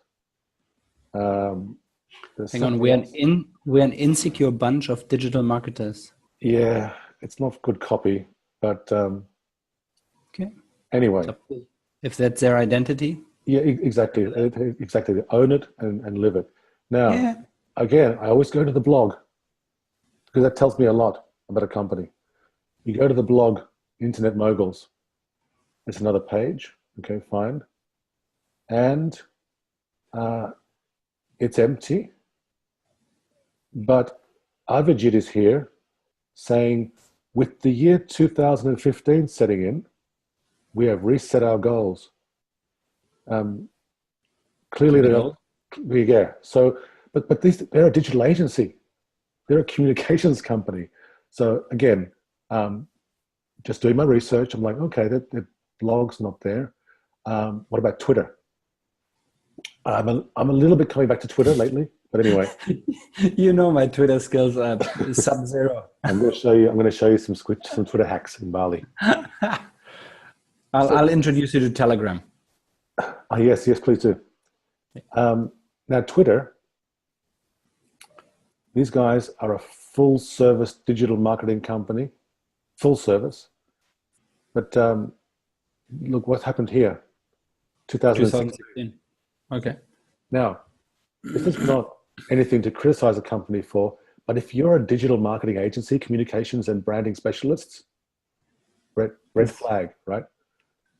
Hang on, we're an insecure bunch of digital marketers. Yeah, it's not good copy, but okay. Anyway. If that's their identity. Yeah, exactly. Exactly. They own it and live it. Now, again, I always go to the blog because that tells me a lot about a company. You go to the blog, Internet Moguls. It's another page. Okay, fine. And it's empty. But Avijit is here saying, with the year 2015 setting in, we have reset our goals. Clearly, So, but they're a digital agency. They're a communications company. So again, just doing my research, I'm like, okay, the blog's not there. What about Twitter? I'm a little bit coming back to Twitter lately, but anyway. You know my Twitter skills are sub-zero. I'm going to show you some Twitter hacks in Bali. I'll introduce you to Telegram. Yes, please do. Now, Twitter, these guys are a full-service digital marketing company, full service. But look what happened here, 2016. Okay. Now, this is not anything to criticize a company for, but if you're a digital marketing agency, communications and branding specialists, red flag, right?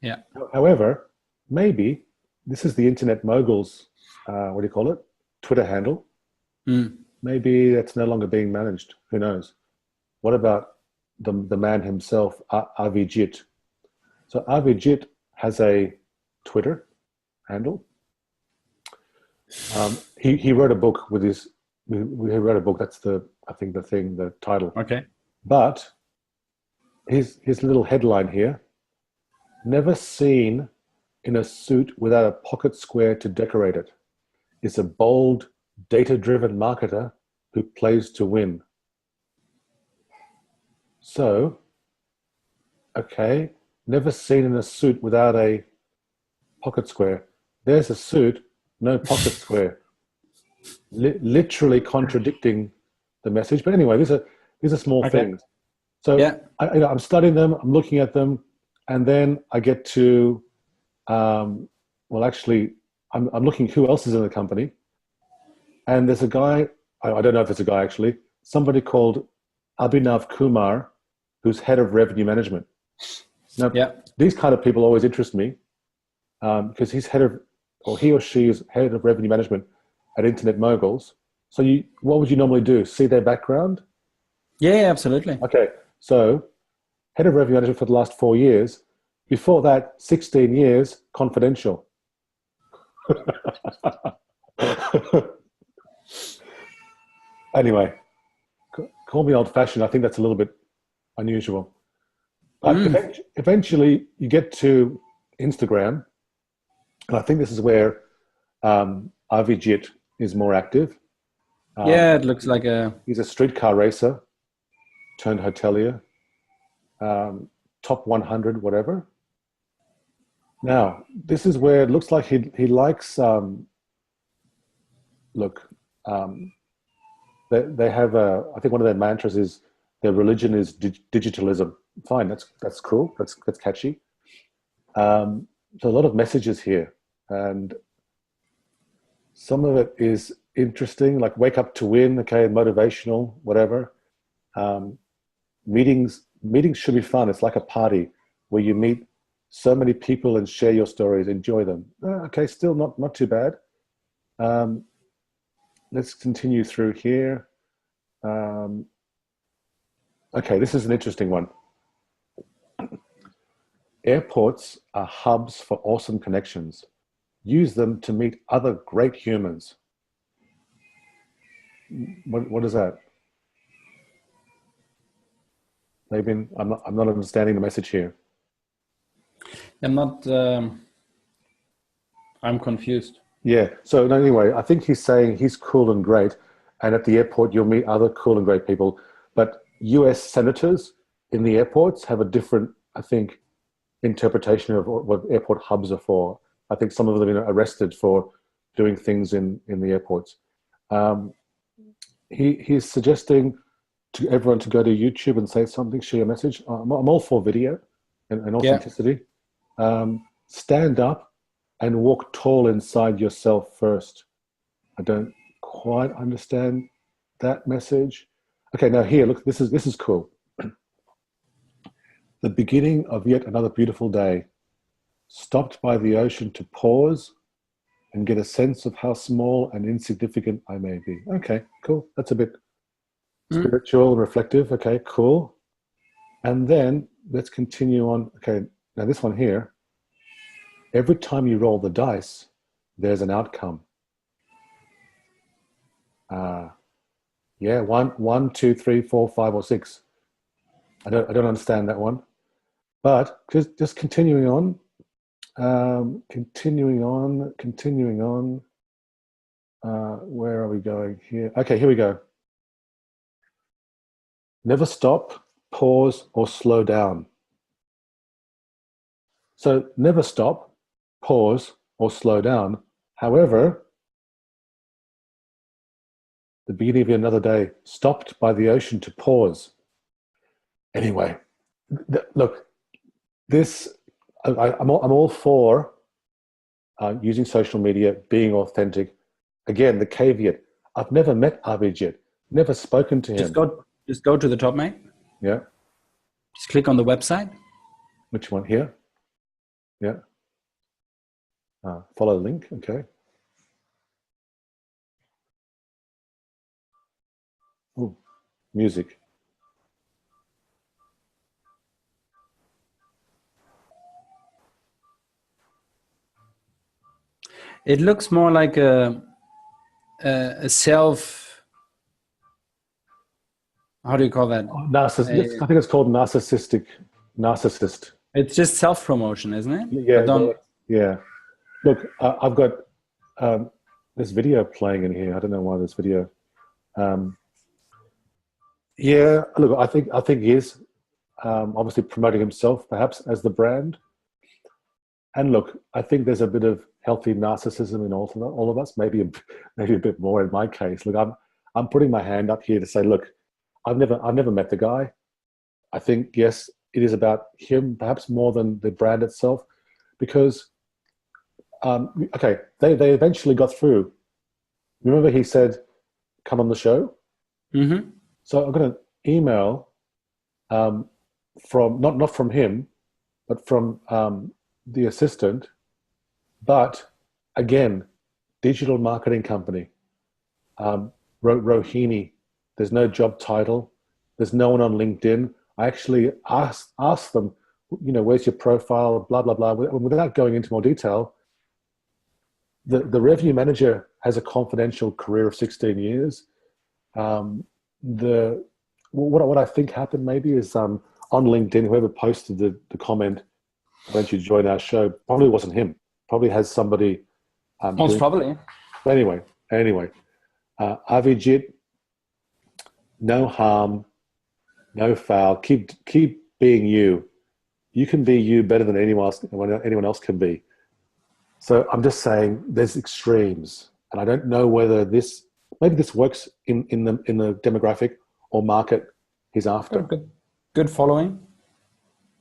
Yeah. However, maybe this is the Internet Moguls, Twitter handle. Maybe that's no longer being managed. Who knows? What about the man himself, Avijit? So Avijit has a Twitter handle. He wrote a book with his. He wrote a book. That's the title. Okay. But his little headline here: never seen in a suit without a pocket square to decorate it, is a bold, data-driven marketer who plays to win. So, okay, never seen in a suit without a pocket square. There's a suit, no pocket square. Literally contradicting the message. But anyway, these are small things. So I'm studying them, I'm looking at them, and then I get to, I'm looking who else is in the company. And there's a guy, I don't know if it's a guy actually, somebody called Abhinav Kumar, who's head of revenue management. Now, these kind of people always interest me because he or she is head of revenue management at Internet Moguls. So what would you normally do? See their background? Yeah, absolutely. Okay, so head of revenue management for the last 4 years. Before that, 16 years, confidential. Anyway, call me old-fashioned. I think that's a little bit unusual. But eventually, you get to Instagram, and I think this is where Avijit is more active. It looks like he's a streetcar racer turned hotelier. top 100, whatever. Now, this is where it looks like he likes, they have I think one of their mantras is their religion is digitalism. Fine, that's cool, that's catchy. So a lot of messages here, and some of it is interesting, like wake up to win, okay, motivational, whatever. Meetings should be fun. It's like a party where you meet so many people and share your stories, enjoy them. Okay, still not too bad. Let's continue through here. Okay, this is an interesting one. Airports are hubs for awesome connections. Use them to meet other great humans. What is that? Fabian, I'm not understanding the message here. I'm confused. Yeah, so anyway, I think he's saying he's cool and great, and at the airport you'll meet other cool and great people, but US senators in the airports have a different, I think, interpretation of what airport hubs are for. I think some of them are arrested for doing things in the airports. He's suggesting to everyone to go to YouTube and say something, share your message. I'm all for video and authenticity. Yeah. Stand up and walk tall inside yourself first. I don't quite understand that message. Okay, now here, look, this is cool. The beginning of yet another beautiful day. Stopped by the ocean to pause and get a sense of how small and insignificant I may be. Okay, cool. That's a bit spiritual and reflective. Okay, cool. And then let's continue on. Okay, now this one here. Every time you roll the dice, there's an outcome. Yeah, one, two, three, four, 5, or 6. I don't understand that one. But just continuing on. Continuing on. Where are we going here? Okay, here we go. Never stop, pause, or slow down. So never stop, pause, or slow down. However, the beginning of another day, stopped by the ocean to pause. Anyway, look, this, I'm all for using social media, being authentic. Again, the caveat, I've never met Abhijit, never spoken to him. Just go to the top, mate. Yeah. Just click on the website. Which one? Here? Yeah. Follow the link, okay. Ooh, music. It looks more like a self. How do you call that? Narcissist. I think it's called narcissist. It's just self-promotion, isn't it? Yeah. Yeah. Look, I've got this video playing in here. I don't know why this video. Yeah. Look, I think he is obviously promoting himself, perhaps as the brand. And look, I think there's a bit of healthy narcissism in all of us. Maybe a bit more in my case. Look, I'm putting my hand up here to say, look, I've never met the guy. I think yes, it is about him, perhaps more than the brand itself, because okay, they eventually got through. Remember, he said, "Come on the show." Mm-hmm. So I got an email from not from him, but from the assistant. But again, digital marketing company, Rohini. There's no job title. There's no one on LinkedIn. I actually asked them, where's your profile, blah, blah, blah. Without going into more detail, the revenue manager has a confidential career of 16 years. What I think happened maybe is on LinkedIn, whoever posted the comment, "Why don't you join our show?" probably wasn't him. Probably has somebody. Most probably. Anyway, Avijit, no harm, no foul. Keep being you. you can be you better than anyone else can be. So I'm just saying there's extremes, and I don't know whether maybe this works in the demographic or market he's after. Good following.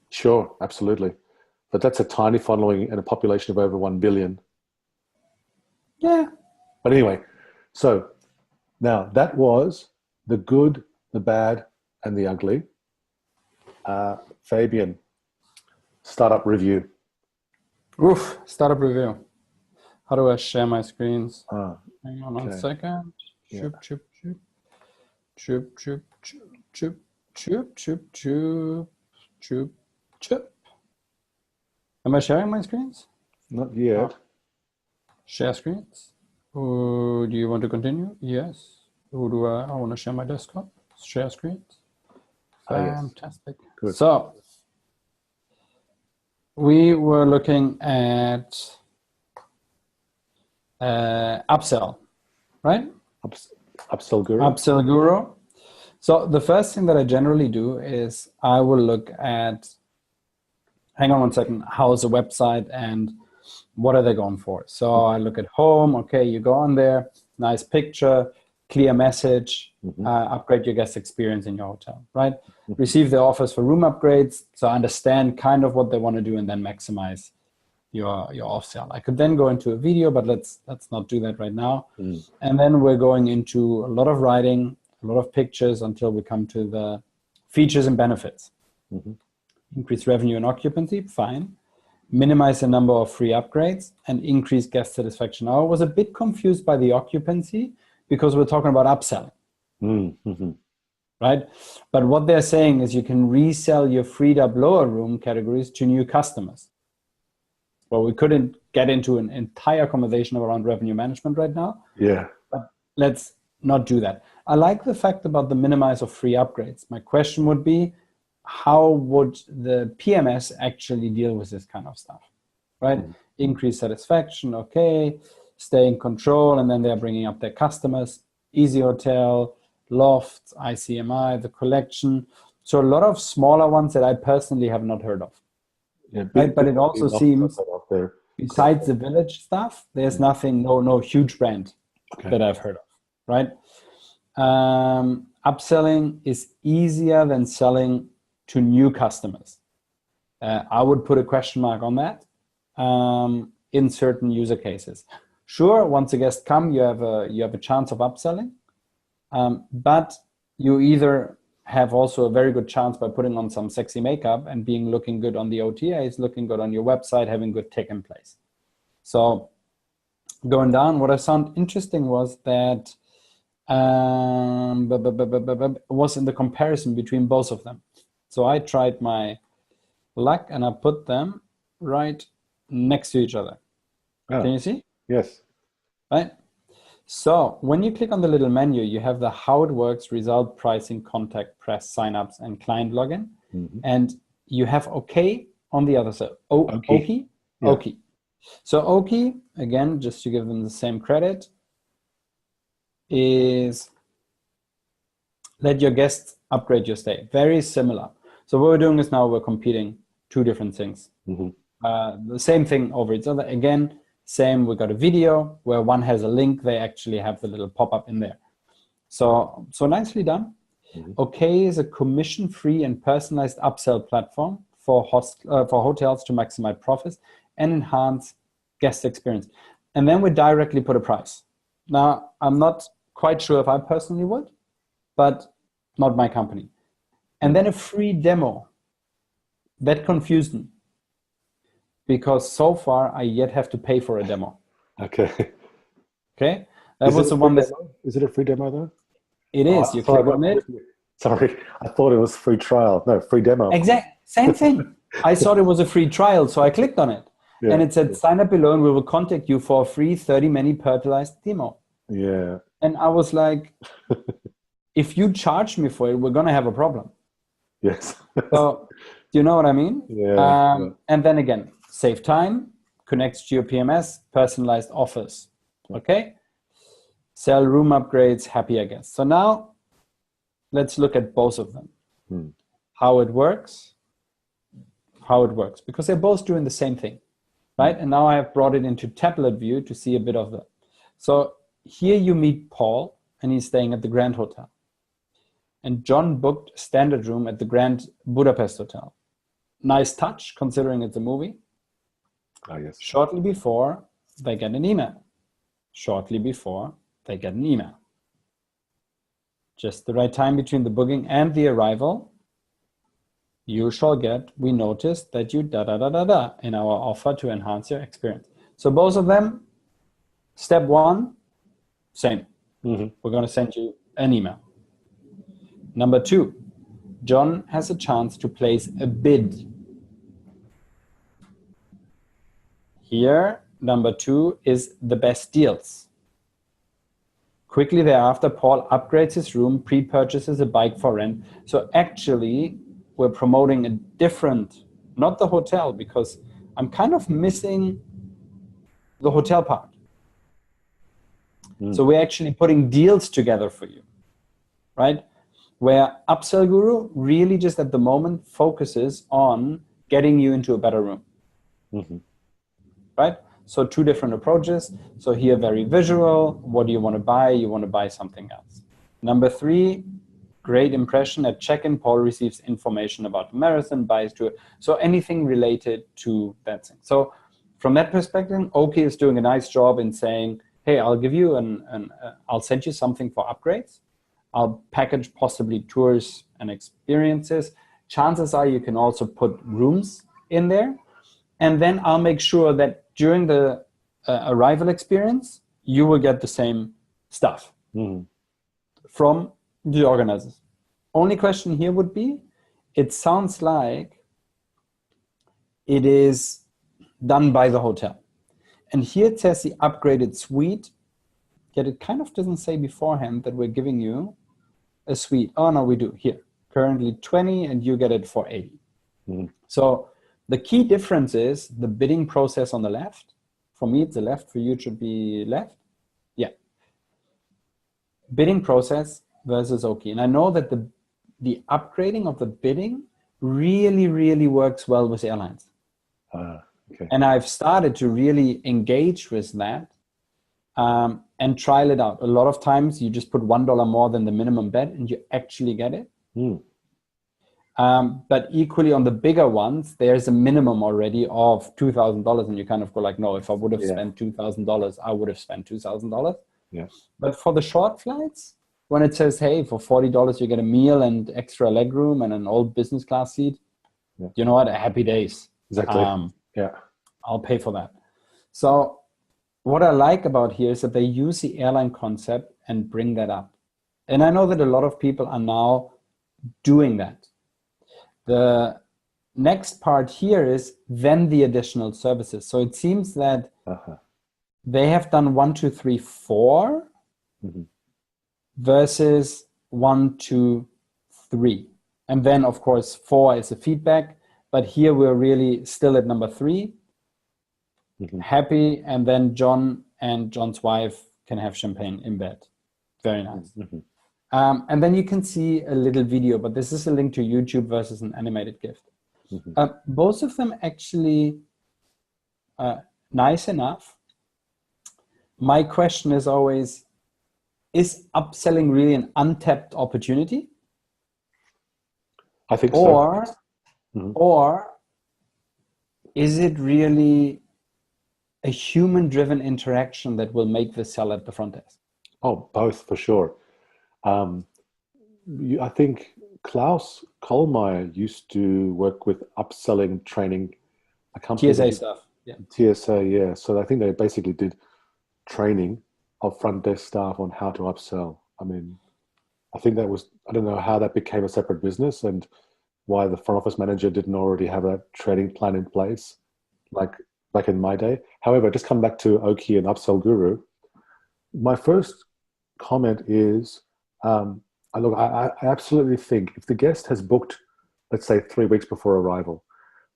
Sure, absolutely. But that's a tiny following and a population of over 1 billion. Yeah. But anyway, so now that was the good, the bad, and the ugly. Fabian, startup review. Oof, startup review. How do I share my screens? Hang on okay. 1 second. Yeah. Choop, choop, choop. Choop, choop, choop, choop, choop, choop, choop, choop. Am I sharing my screens? Not yet. Share screens. Do you want to continue? Yes. Who do I want to share my desktop? Share screens. Fantastic. Yes. Good. So we were looking at upsell, right? UPsellGuru. UpsellGuru. So the first thing that I generally do is I will look at, hang on 1 second, how's the website and what are they going for? So I look at home, okay, you go on there, nice picture, clear message, upgrade your guest experience in your hotel, right? Receive the offers for room upgrades, so understand kind of what they want to do and then maximize your off-sell. I could then go into a video, but let's not do that right now. And then we're going into a lot of writing, a lot of pictures until we come to the features and benefits. Increase revenue and occupancy, fine. Minimize the number of free upgrades and increase guest satisfaction. Now, I was a bit confused by the occupancy because we're talking about upselling, right? But what they're saying is you can resell your freed up lower room categories to new customers. Well, we couldn't get into an entire conversation around revenue management right now. Yeah. But let's not do that. I like the fact about the minimize of free upgrades. My question would be, how would the PMS actually deal with this kind of stuff, right? Increase satisfaction, okay. Stay in control, and then they're bringing up their customers. Easy Hotel, Lofts, ICMI, the collection. So a lot of smaller ones that I personally have not heard of. Yeah, right? But it also seems, there. besides the village stuff, there's nothing, no huge brand that I've heard of, right? Upselling is easier than selling to new customers. I would put a question mark on that in certain user cases. Sure, once a guest comes, you have a chance of upselling, but you either have also a very good chance by putting on some sexy makeup and looking good on the OTAs, looking good on your website, having good tech in place. So going down, what I found interesting was that was in the comparison between both of them. So I tried my luck and I put them right next to each other. Oh. Can you see? Yes. Right. So when you click on the little menu, you have the how it works, result, pricing, contact, press, signups, and client login. And you have OK on the other side. Oaky? Yeah. Oaky. So Oaky, again, just to give them the same credit, is let your guests upgrade your stay. Very similar. So what we're doing is now we're competing two different things. The same thing over each other. Again, same, we got a video where one has a link, they actually have the little pop-up in there. So nicely done. OK is a commission-free and personalized upsell platform for hotels to maximize profits and enhance guest experience. And then we directly put a price. Now, I'm not quite sure if I personally would, but not my company. And then a free demo. That confused me, because so far I yet have to pay for a demo. Okay. Okay. That was the one that. Is it a free demo though? It is. You click on it. Sorry, I thought it was free trial. No, free demo. Exactly. Same thing. I thought it was a free trial, so I clicked on it. Yeah. And it said, sign up below and we will contact you for a free 30-minute personalized demo. Yeah. And I was like, if you charge me for it, we're going to have a problem. Yes. So, do you know what I mean? Yeah. And then again, save time, connects to your PMS, personalized offers. Okay? Sell room upgrades, happier guests. So now, let's look at both of them. How it works, how it works, because they're both doing the same thing, right? And now I have brought it into tablet view to see a bit of the. So here you meet Paul, and he's staying at the Grand Hotel. And John booked a standard room at the Grand Budapest Hotel. Nice touch, considering it's a movie. Oh, yes. Shortly before, they get an email. Shortly before, they get an email. Just the right time between the booking and the arrival, you shall get, we noticed that you in our offer to enhance your experience. So both of them, step one, same. We're going to send you an email. Number two, John has a chance to place a bid. Here, number two is the best deals. Quickly thereafter, Paul upgrades his room, pre-purchases a bike for rent. So actually, we're promoting a different, not the hotel, because I'm kind of missing the hotel part. So we're actually putting deals together for you, right? Where UpsellGuru really just at the moment focuses on getting you into a better room, right? So two different approaches. So here, very visual. What do you want to buy? You want to buy something else. Number three, great impression. At check-in, Paul receives information about the marathon, buys to it. So anything related to that thing. So from that perspective, Oaky is doing a nice job in saying, hey, I'll give you I'll send you something for upgrades. I'll package possibly tours and experiences. Chances are you can also put rooms in there. And then I'll make sure that during the arrival experience, you will get the same stuff from the organizers. Only question here would be, it sounds like it is done by the hotel. And here it says the upgraded suite, yet it kind of doesn't say beforehand that we're giving you a suite. Oh, no, we do. Here, currently 20, and you get it for 80. So the key difference is the bidding process on the left. For me, it's the left. For you, it should be left. Yeah. Bidding process versus Oaky. And I know that the upgrading of the bidding really, really works well with airlines. Okay. And I've started to really engage with that and trial it out. A lot of times you just put $1 more than the minimum bet and you actually get it. But equally on the bigger ones, there's a minimum already of $2,000 and you kind of go like, no, if I would have spent $2,000, I would have spent $2,000. Yeah. But for the short flights, when it says, hey, for $40, you get a meal and extra legroom and an old business class seat, you know what, happy days. Exactly. I'll pay for that. So what I like about here is that they use the airline concept and bring that up. And I know that a lot of people are now doing that. The next part here is then the additional services. So it seems that they have done 1, 2, 3, 4 versus 1, 2, 3. And then of course 4 is a feedback, but here we're really still at number 3. Happy, and then John and John's wife can have champagne in bed. Very nice. And then you can see a little video, but this is a link to YouTube versus an animated gift. Both of them actually nice enough. My question is always, is upselling really an untapped opportunity? I think so. Or is it really a human-driven interaction that will make the sell at the front desk? Oh, both for sure. I think Klaus Kohlmeier used to work with upselling training. A company TSA stuff. Yeah. TSA, yeah. So I think they basically did training of front desk staff on how to upsell. I mean, I think that was, I don't know how that became a separate business and why the front office manager didn't already have a training plan in place, like back in my day. However, just come back to Oaky and UpsellGuru. My first comment is, I absolutely think if the guest has booked, let's say 3 weeks before arrival,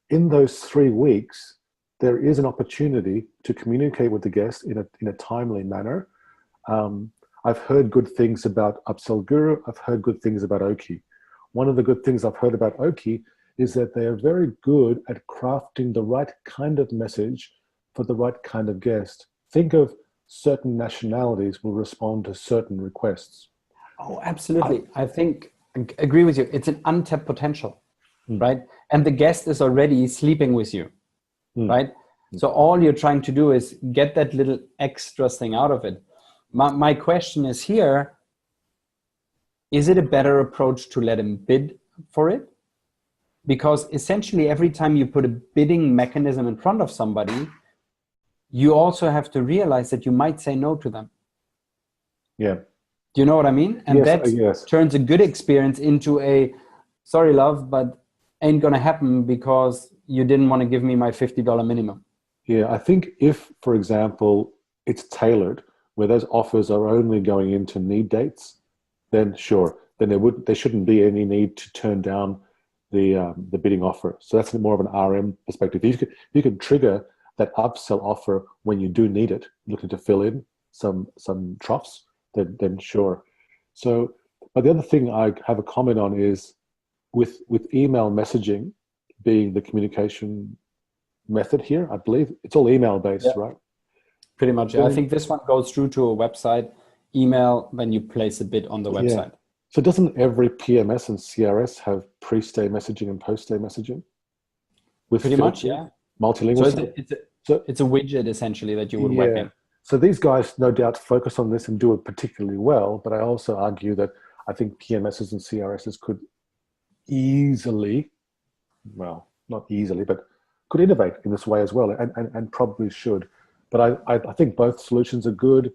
in those 3 weeks, there is an opportunity to communicate with the guest in a timely manner. I've heard good things about UpsellGuru. I've heard good things about Oaky. One of the good things I've heard about Oaky is that they are very good at crafting the right kind of message for the right kind of guest. Think of certain nationalities will respond to certain requests. Oh, absolutely. I agree with you. It's an untapped potential, right? And the guest is already sleeping with you, right? So all you're trying to do is get that little extra thing out of it. My question is here, is it a better approach to let him bid for it? Because essentially every time you put a bidding mechanism in front of somebody, you also have to realize that you might say no to them. Yeah. Do you know what I mean? And that turns a good experience into a, sorry, love, but ain't gonna happen because you didn't want to give me my $50 minimum. Yeah, I think if, for example, it's tailored, where those offers are only going into need dates, then sure, then there shouldn't be any need to turn down the bidding offer. So that's more of an RM perspective. If you could trigger that upsell offer when you do need it, looking to fill in some troughs, then sure. So, but the other thing I have a comment on is with email messaging being the communication method here, I believe it's all email based, right? Pretty much. I think this one goes through to a website, email, when you place a bid on the website. So doesn't every PMS and CRS have pre-stay messaging and post-stay messaging? With pretty much, yeah. Multilingual. So it's a widget essentially that you would whack in. So these guys no doubt focus on this and do it particularly well, but I also argue that I think PMSs and CRSs could easily, well, not easily, but could innovate in this way as well, and probably should. But I think both solutions are good.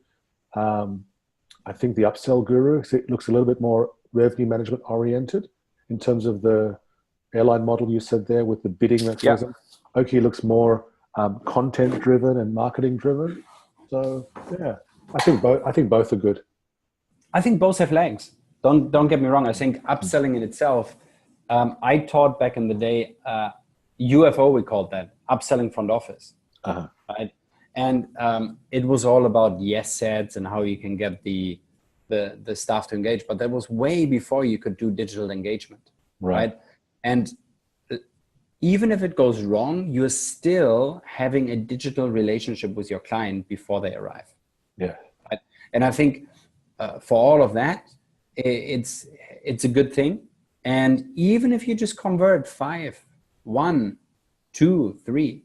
I think the UpsellGuru looks a little bit more revenue management oriented in terms of the airline model you said there with the bidding mechanism. Yeah. Oaky looks more content driven and marketing driven. So yeah, I think both are good. I think both have legs. Don't get me wrong. I think upselling in itself. I taught back in the day, UFO we called that, upselling front office, right? And it was all about yes sets and how you can get the staff to engage. But that was way before you could do digital engagement, right? And even if it goes wrong, you're still having a digital relationship with your client before they arrive. Yeah. Right? And I think for all of that, it's a good thing. And even if you just convert 5, 1, 2, 3,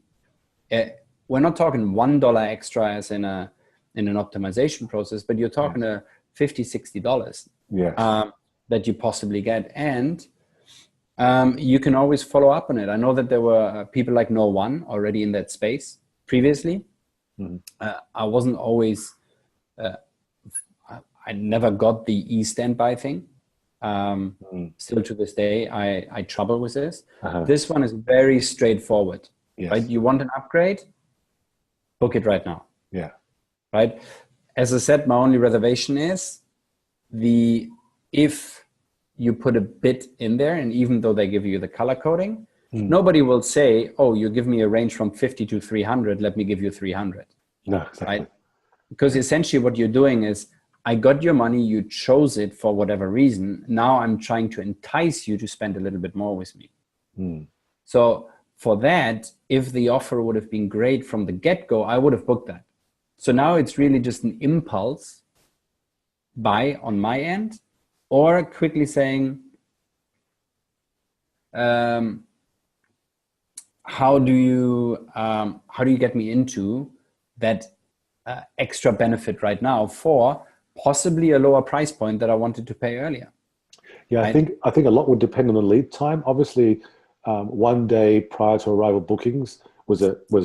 we're not talking $1 extra as in an optimization process, but you're talking $50, $60 that you possibly get. And you can always follow up on it. I know that there were people like No One already in that space previously. I wasn't always, I never got the e-standby thing. Still to this day, I trouble with this. This one is very straightforward, right? You want an upgrade? Book it right now. Yeah. Right. As I said, my only reservation is if you put a bit in there, and even though they give you the color coding, nobody will say, oh, you give me a range from 50 to 300, let me give you 300. No, exactly. Right? Because essentially what you're doing is, I got your money, you chose it for whatever reason. Now I'm trying to entice you to spend a little bit more with me. So for that, if the offer would have been great from the get-go, I would have booked that. So now it's really just an impulse buy on my end, or quickly saying, how do you get me into that extra benefit right now for possibly a lower price point that I wanted to pay earlier? Yeah, right? I think a lot would depend on the lead time. Obviously, 1 day prior to arrival bookings was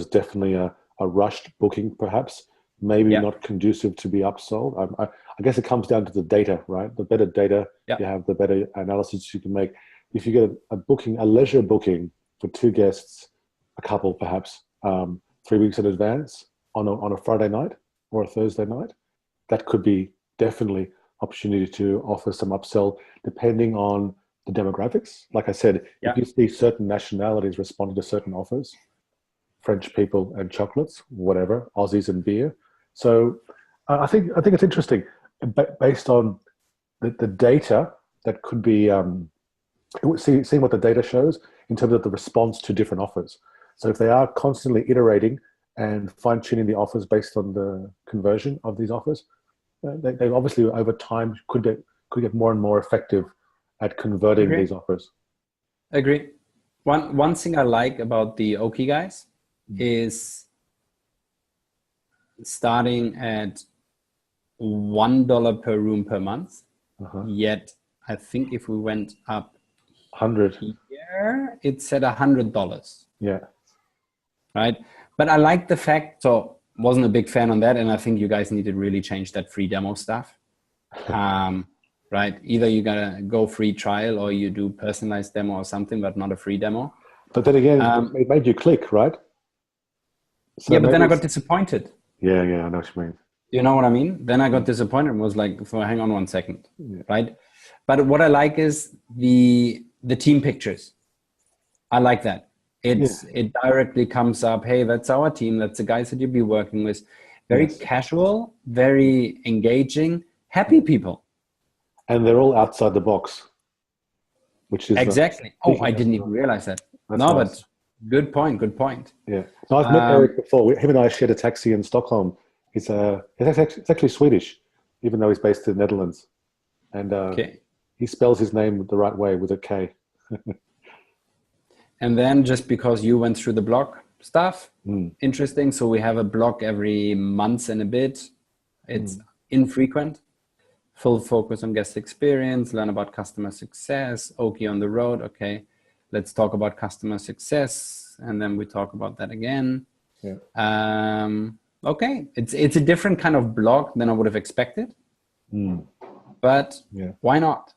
definitely a rushed booking, perhaps. Maybe not conducive to be upsold. I guess it comes down to the data, right? The better data you have, the better analysis you can make. If you get a leisure booking for 2 guests, a couple perhaps, 3 weeks in advance on a Friday night or a Thursday night, that could be definitely opportunity to offer some upsell depending on the demographics. Like I said, if you see certain nationalities responding to certain offers, French people and chocolates, whatever, Aussies and beer. So I think it's interesting based on the data that could be seeing what the data shows. in terms of the response to different offers. So if they are constantly iterating and fine-tuning the offers based on the conversion of these offers, they obviously over time could get more and more effective at converting these offers. Agree. One thing I like about the Oaky guys is starting at $1 per room per month. Yet I think if we went up 100 here, it's at $100. Yeah. Right. But I like the fact, so wasn't a big fan on that. And I think you guys need to really change that free demo stuff. Right. Either you gotta go free trial or you do personalized demo or something, but not a free demo. But then again, it made you click, right? So yeah, but then I got disappointed. Yeah, I know what you mean. You know what I mean? Then I got disappointed and was like, so hang on 1 second, right? But what I like is the team pictures. I like that. It directly comes up, hey, that's our team. That's the guys that you'll be working with. Very casual, very engaging, happy people. And they're all outside the box, which is exactly. I didn't even realize that. No, nice. But good point. Yeah. No, I've met Erik before. Him and I shared a taxi in Stockholm. He's actually Swedish, even though he's based in the Netherlands. And he spells his name the right way with a K. And then just because you went through the blog stuff, interesting. So we have a blog every month and a bit. It's infrequent. Full focus on guest experience, learn about customer success, Oaky on the road. Okay, let's talk about customer success. And then we talk about that again. Yeah. Okay, it's a different kind of blog than I would have expected. But why not?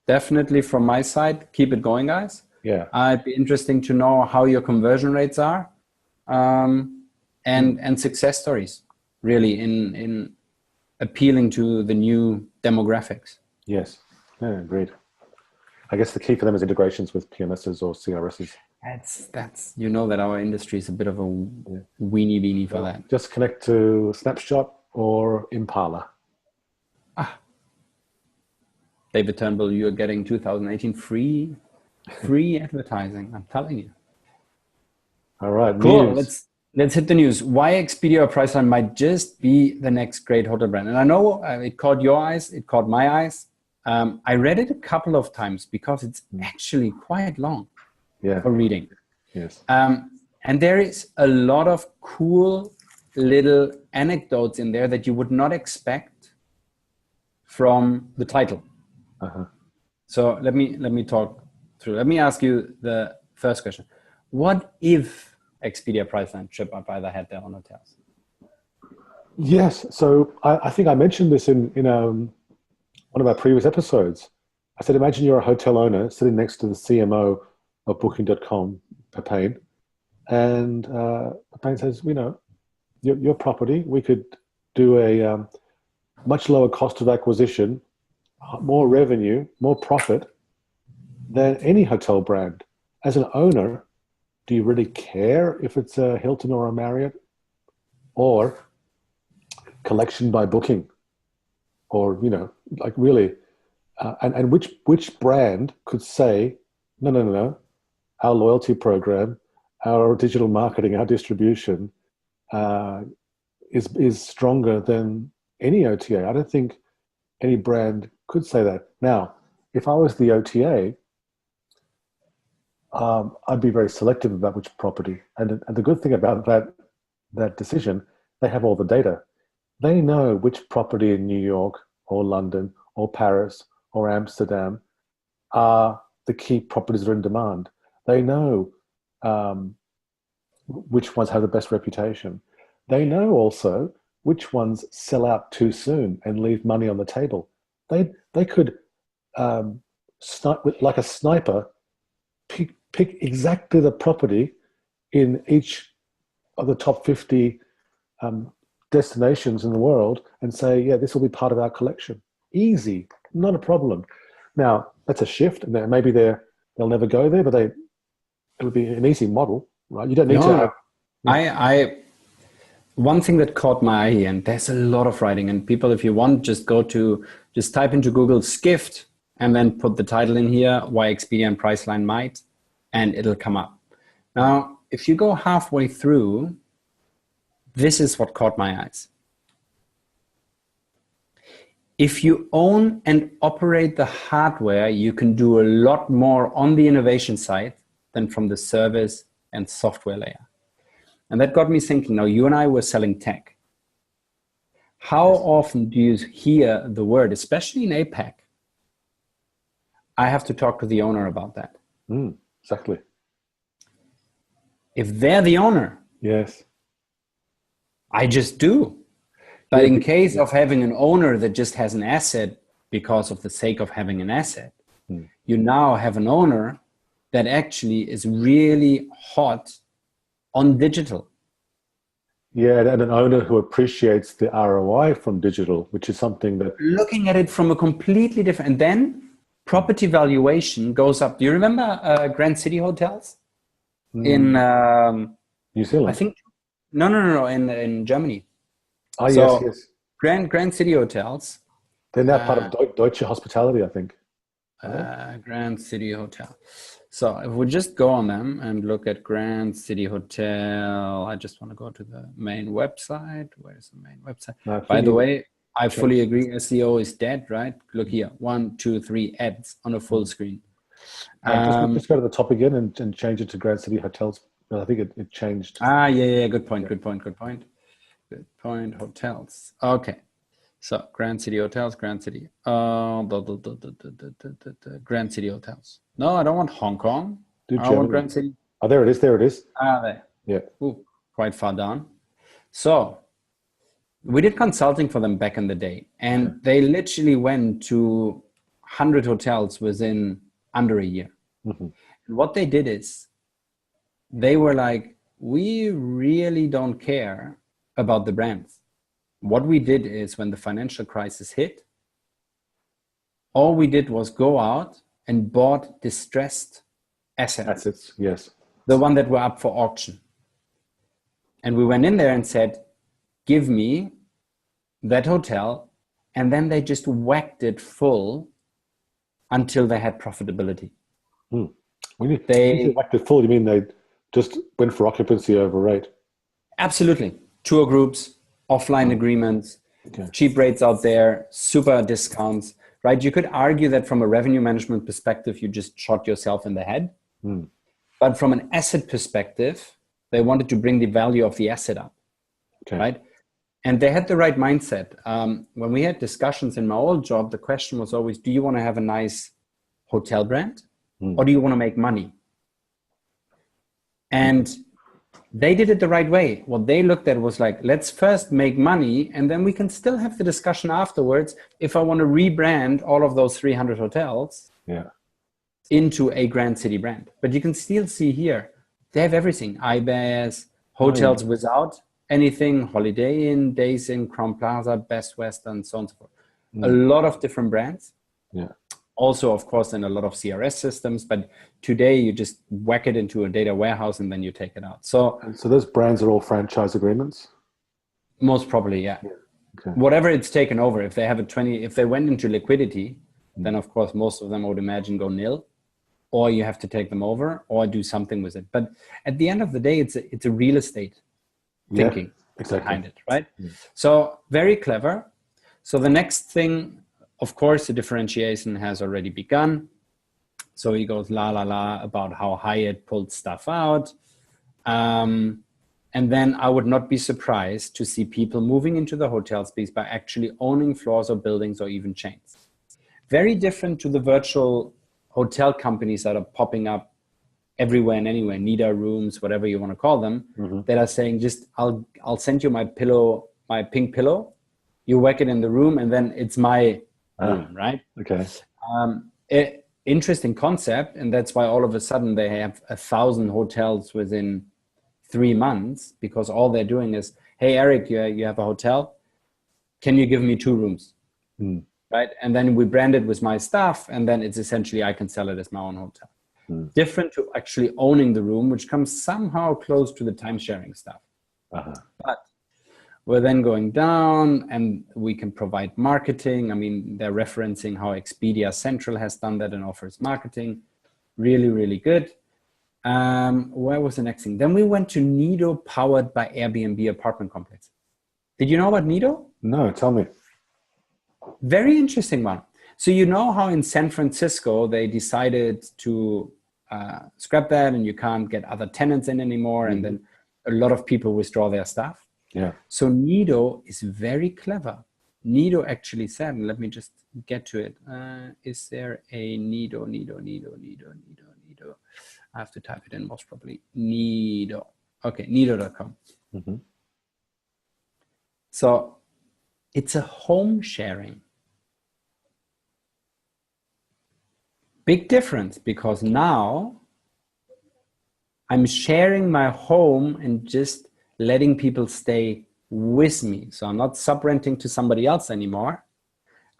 Definitely from my side, keep it going, guys. Yeah. It'd be interesting to know how your conversion rates are and success stories, really, in appealing to the new demographics. Yes, agreed. I guess the key for them is integrations with PMSs or CRSs. That's you know that our industry is a bit of a weenie beanie for that. Just connect to Snapshot or Impala. David Turnbull, you're getting 2018 free advertising. I'm telling you. All right, cool. News. Let's hit the news. Why Expedia or Priceline might just be the next great hotel brand. And I know it caught your eyes, it caught my eyes. I read it a couple of times because it's actually quite long for reading. Yes. And there is a lot of cool little anecdotes in there that you would not expect from the title. So let me talk through. Let me ask you the first question. What if Expedia, Priceline, TripAdvisor had their own hotels? Yes. So I think I mentioned this in one of our previous episodes. I said, imagine you're a hotel owner sitting next to the CMO of Booking.com, Papain, and Papain says, your property, we could do a much lower cost of acquisition, more revenue, more profit than any hotel brand. As an owner, do you really care if it's a Hilton or a Marriott or collection by Booking or, really, and which brand could say, no, our loyalty program, our digital marketing, our distribution is stronger than any OTA. I don't think any brand could say that. Now, if I was the OTA, I'd be very selective about which property. And the good thing about that decision, they have all the data. They know which property in New York or London or Paris or Amsterdam are the key properties that are in demand. They know which ones have the best reputation. They know also which ones sell out too soon and leave money on the table. They could, like a sniper, pick exactly the property in each of the top 50 destinations in the world and say, yeah, this will be part of our collection. Easy, not a problem. Now, that's a shift, and maybe they'll never go there, but it'll be an easy model, right? You don't need to have... One thing that caught my eye, and there's a lot of writing, and people, if you want, just type into Google Skift and then put the title in here, why Expedia and Priceline might, and it'll come up. Now, if you go halfway through, this is what caught my eyes. If you own and operate the hardware, you can do a lot more on the innovation side than from the service and software layer. And that got me thinking, now you and I were selling tech. How often do you hear the word, especially in APAC, I have to talk to the owner about that? Exactly. If they're the owner, yes, I just do. But in case of having an owner that just has an asset because of the sake of having an asset, you now have an owner that actually is really hot on digital. Yeah, and an owner who appreciates the ROI from digital, which is something that... Looking at it from a completely different... And then property valuation goes up. Do you remember Grand City Hotels? In New Zealand? I think... No, in Germany. Oh, So, yes. Grand City Hotels. They're now part of Deutsche Hospitality, I think. Grand City Hotel. So if we just go on them and look at Grand City Hotel, I just want to go to the main website. Where's the main website? No, By the way, I fully agree. SEO is dead, right? Look here, 1, 2, 3 ads on a full screen. Just go to the top again and change it to Grand City Hotels. I think it changed. Yeah. Good point. Hotels. Okay. So Grand City Hotels, Grand City. Grand City Hotels. No, I don't want Hong Kong. I want Grand City. Oh, there it is. There. Yeah. Ooh, quite far down. So we did consulting for them back in the day, and they literally went to 100 hotels within under a year. And what they did is they were like, we really don't care about the brands. What we did is when the financial crisis hit, all we did was go out and bought distressed assets. Yes. The one that were up for auction. And we went in there and said, give me that hotel. And then they just whacked it full until they had profitability. When you whacked it full, you mean they just went for occupancy over rate? Absolutely. Tour groups, offline agreements, cheap rates out there, super discounts, right? You could argue that from a revenue management perspective, you just shot yourself in the head. But from an asset perspective, they wanted to bring the value of the asset up, right? And they had the right mindset. When we had discussions in my old job, the question was always, do you want to have a nice hotel brand or do you want to make money? And they did it the right way. What they looked at was like, let's first make money and then we can still have the discussion afterwards if I want to rebrand all of those 300 hotels into a Grand City brand. But you can still see here, they have everything. iBears, hotels without anything, Holiday Inn, Days Inn, Crown Plaza, Best Western, so on and so forth. A lot of different brands. Also, of course, in a lot of CRS systems, but today you just whack it into a data warehouse and then you take it out. So those brands are all franchise agreements? Most probably, yeah. Whatever it's taken over, if they have if they went into liquidity, then of course, most of them I would imagine go nil, or you have to take them over or do something with it. But at the end of the day, it's a real estate thinking behind it, right? So very clever. So the next thing, of course, the differentiation has already begun. So he goes la about how Hyatt pulled stuff out. And then I would not be surprised to see people moving into the hotel space by actually owning floors or buildings or even chains. Very different to the virtual hotel companies that are popping up everywhere and anywhere, NIDA rooms, whatever you want to call them, that are saying, just I'll send you my pillow, my pink pillow. You whack it in the room and then it's my room, right? Interesting concept, and that's why all of a sudden they have 1,000 hotels within 3 months, because all they're doing is, hey, Erik, you have a hotel. Can you give me 2 rooms? Right? And then we brand it with my stuff, and then it's essentially I can sell it as my own hotel. Different to actually owning the room, which comes somehow close to the time sharing stuff. But We're then going down and we can provide marketing. I mean, they're referencing how Expedia Central has done that and offers marketing. Really, really good. Where was the next thing? Then we went to Nido, powered by Airbnb apartment complex. Did you know about Nido? No, tell me. Very interesting one. So you know how in San Francisco, they decided to scrap that and you can't get other tenants in anymore. And then a lot of people withdraw their stuff. Yeah. So Nido is very clever. Nido actually said, and let me just get to it. Is there a Nido? I have to type it in most probably. Nido. Okay, nido.com. So it's a home sharing. Big difference, because now I'm sharing my home and just letting people stay with me. So I'm not sub-renting to somebody else anymore.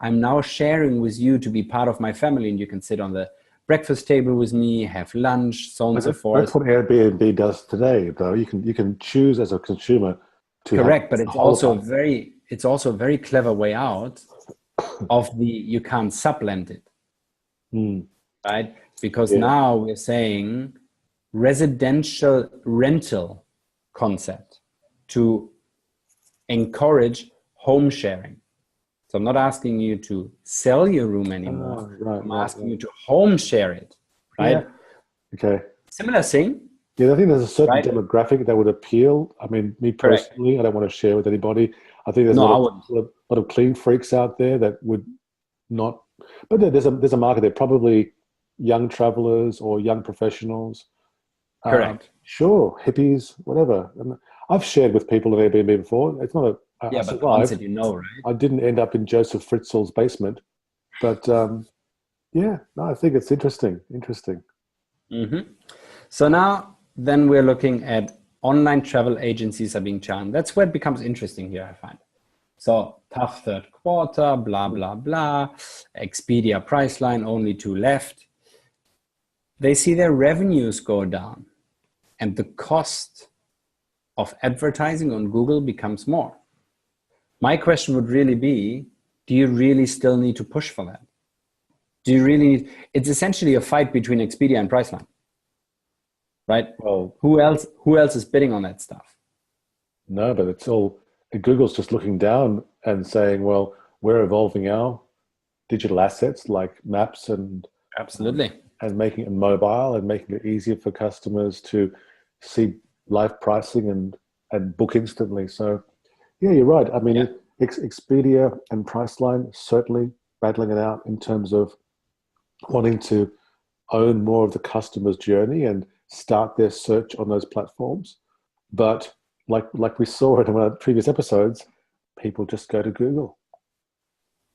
I'm now sharing with you to be part of my family, and you can sit on the breakfast table with me, have lunch, so on and so forth. That's what Airbnb does today, though. You can choose as a consumer to correct, but it's also a very clever way out of the you can't sublend it, right? Because now we're saying residential rental concept to encourage home sharing. So I'm not asking you to sell your room anymore. I'm asking you to home share it, right? Yeah. Okay. Similar thing. Yeah, I think there's a certain demographic that would appeal. I mean, me personally, I don't want to share with anybody. I think there's a lot of clean freaks out there that would not. But there's a market there, probably young travelers or young professionals. Correct. Sure, hippies, whatever. And I've shared with people at Airbnb before. It's not a but the concept, right? I didn't end up in Joseph Fritzl's basement, but I think it's interesting. So now, then we're looking at online travel agencies are being charged. That's where it becomes interesting here, I find. So tough third quarter, blah, blah, blah. Expedia, Priceline, only 2 left. They see their revenues go down and the cost of advertising on Google becomes more. My question would really be, do you really still need to push for that? Do you really need, it's essentially a fight between Expedia and Priceline, right? Well, who else is bidding on that stuff? No, but it's all, Google's just looking down and saying, well, we're evolving our digital assets like maps and absolutely, and making it mobile and making it easier for customers to see live pricing and book instantly. So yeah, you're right. I mean, Expedia and Priceline certainly battling it out in terms of wanting to own more of the customer's journey and start their search on those platforms. But like we saw in one of the previous episodes, people just go to Google.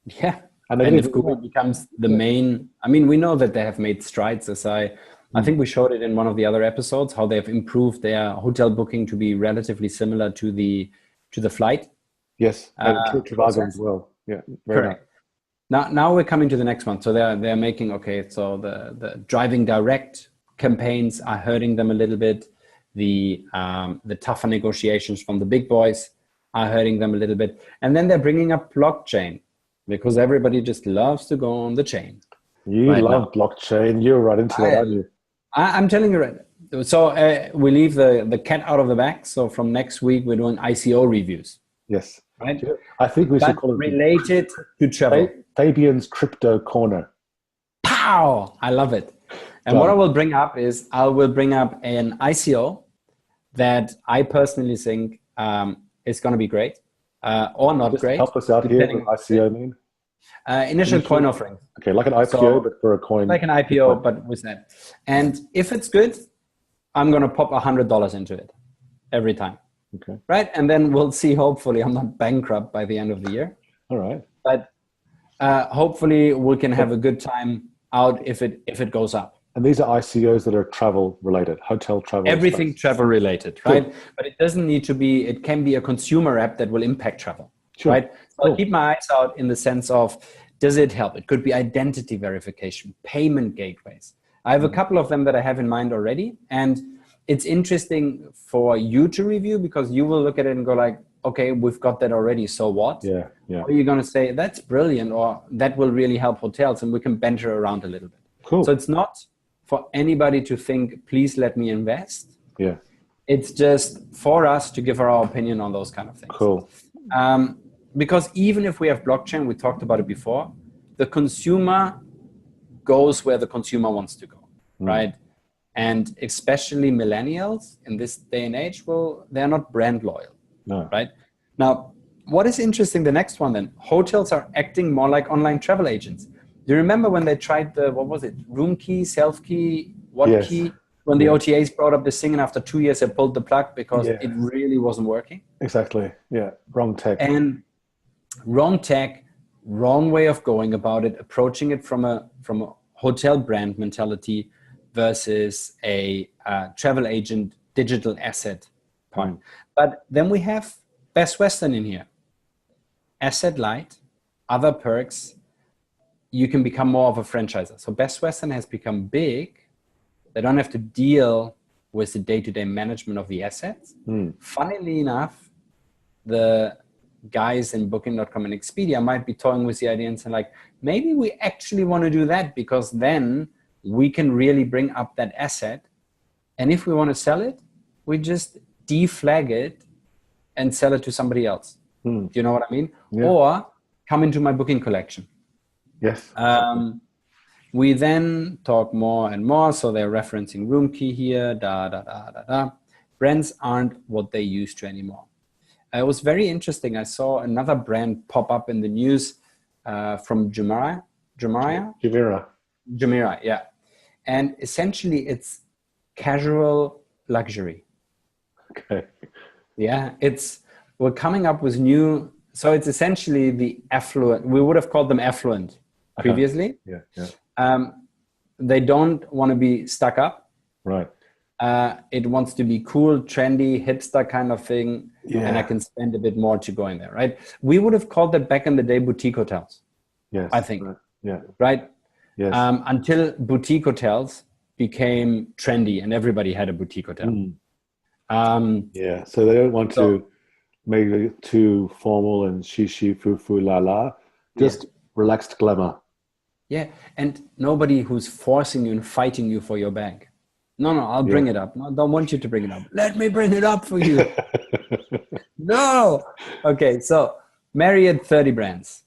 Yeah. And if Google becomes the main, I mean, we know that they have made strides, as I think we showed it in one of the other episodes, how they've improved their hotel booking to be relatively similar to the flight. Yes, and Trivago as well. Yeah, correct. Nice. Now we're coming to the next one. So they're making, so the driving direct campaigns are hurting them a little bit. The tougher negotiations from the big boys are hurting them a little bit. And then they're bringing up blockchain because everybody just loves to go on the chain. You love blockchain. You're right into that, aren't you? I'm telling you right. So we leave the cat out of the bag. So from next week, we're doing ICO reviews. Yes. Right. I think we should call it related to travel. Fabian's Crypto Corner. Pow! I love it. And what I will bring up is I will bring up an ICO that I personally think is going to be great or not Just great. Help us out here. What ICO mean? Initial coin offering. Okay, like an IPO, but for a coin. Like an IPO, but with that. And if it's good, I'm going to pop $100 into it every time. Okay. Right. And then we'll see. Hopefully I'm not bankrupt by the end of the year. All right. But hopefully we can have a good time out if it goes up. And these are ICOs that are travel related, hotel travel. Everything travel related, right? Cool. But it doesn't need to be, it can be a consumer app that will impact travel, right? So I keep my eyes out in the sense of, does it help? It could be identity verification, payment gateways. I have a couple of them that I have in mind already. And it's interesting for you to review because you will look at it and go like, okay, we've got that already, so what? Yeah, yeah. Or you're going to say, that's brilliant, or that will really help hotels, and we can banter around a little bit. Cool. So it's not for anybody to think, please let me invest. Yeah. It's just for us to give our opinion on those kind of things. Cool. Because even if we have blockchain, we talked about it before, the consumer goes where the consumer wants to go, right? And especially millennials in this day and age, well, they're not brand loyal, right? Now, what is interesting, the next one then, hotels are acting more like online travel agents. Do you remember when they tried the, what was it, room key, self key, what key? When the OTAs brought up this thing, and after 2 years they pulled the plug because it really wasn't working. Exactly. Yeah. Wrong tech. And wrong tech, wrong way of going about it, approaching it from a hotel brand mentality versus a travel agent digital asset point. But then we have Best Western in here. Asset light, other perks, you can become more of a franchiser. So Best Western has become big. They don't have to deal with the day-to-day management of the assets. Funnily enough, the guys in Booking.com and Expedia might be toying with the idea and saying like, maybe we actually want to do that because then we can really bring up that asset. And if we want to sell it, we just deflag it and sell it to somebody else. Do you know what I mean? Yeah. Or come into my booking collection. Yes. We then talk more and more. So they're referencing room key here, Brands aren't what they used to anymore. It was very interesting. I saw another brand pop up in the news from Jumeirah, yeah. And essentially it's casual luxury. Okay. Yeah, we're coming up with new, so it's essentially the affluent, we would have called them affluent previously. They don't want to be stuck up. Right. It wants to be cool, trendy, hipster kind of thing. And I can spend a bit more to go in there, right? We would have called that back in the day boutique hotels. Yes. I think. Right. Yeah. Right? Yes. Until boutique hotels became trendy and everybody had a boutique hotel. So they don't want to make it too formal and shishi, foo, la la. Just relaxed glamour. Yeah, and nobody who's forcing you and fighting you for your bag. No, I'll bring it up. No, I don't want you to bring it up. Let me bring it up for you. No. Okay, so Marriott, 30 brands.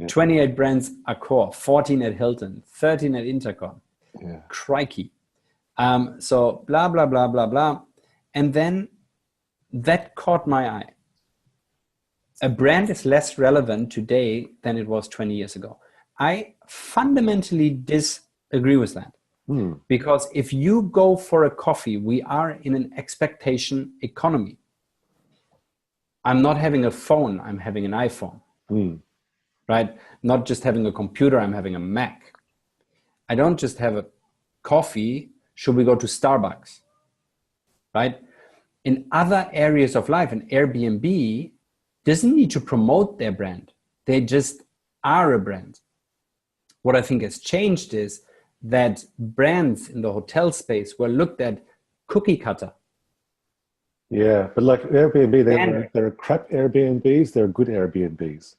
28 brands Accor, 14 at Hilton, 13 at Intercom. Crikey. So blah, blah, blah, blah, blah. And then that caught my eye. A brand is less relevant today than it was 20 years ago. I fundamentally disagree with that. Because if you go for a coffee, we are in an expectation economy. I'm not having a phone, I'm having an iPhone. Right? Not just having a computer, I'm having a Mac. I don't just have a coffee, should we go to Starbucks? Right? In other areas of life, an Airbnb doesn't need to promote their brand. They just are a brand. What I think has changed is that brands in the hotel space were looked at cookie cutter. Yeah, but like Airbnb, there are crap Airbnbs, there are good Airbnbs.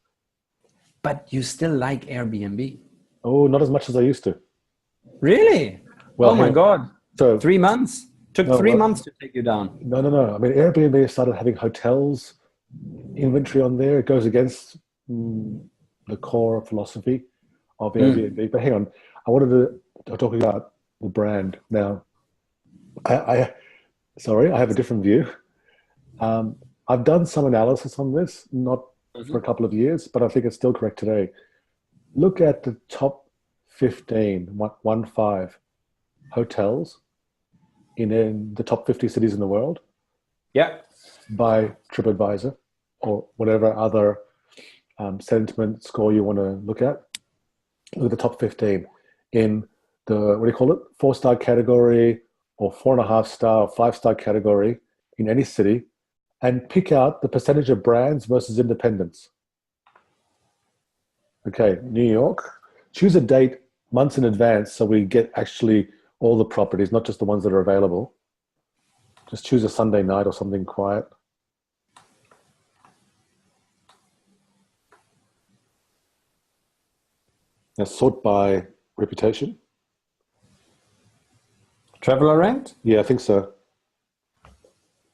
But you still like Airbnb? Oh, not as much as I used to. Really? Well, oh my God. So 3 months? Took 3 months to take you down. No. I mean, Airbnb started having hotels inventory on there. It goes against the core philosophy of Airbnb. But hang on, I wanted to talk about the brand. Now, I have a different view. I've done some analysis on this, not for a couple of years, but I think it's still correct today. Look at the top 15 hotels in the top 50 cities in the world. Yeah. By TripAdvisor or whatever other sentiment score you want to look at. Look at the top 15 in the, 4-star category or 4.5-star or 5-star category in any city, and pick out the percentage of brands versus independents. Okay, New York, choose a date months in advance so we get actually all the properties, not just the ones that are available. Just choose a Sunday night or something quiet. Now, sort by reputation. Traveler ranked? Yeah, I think so.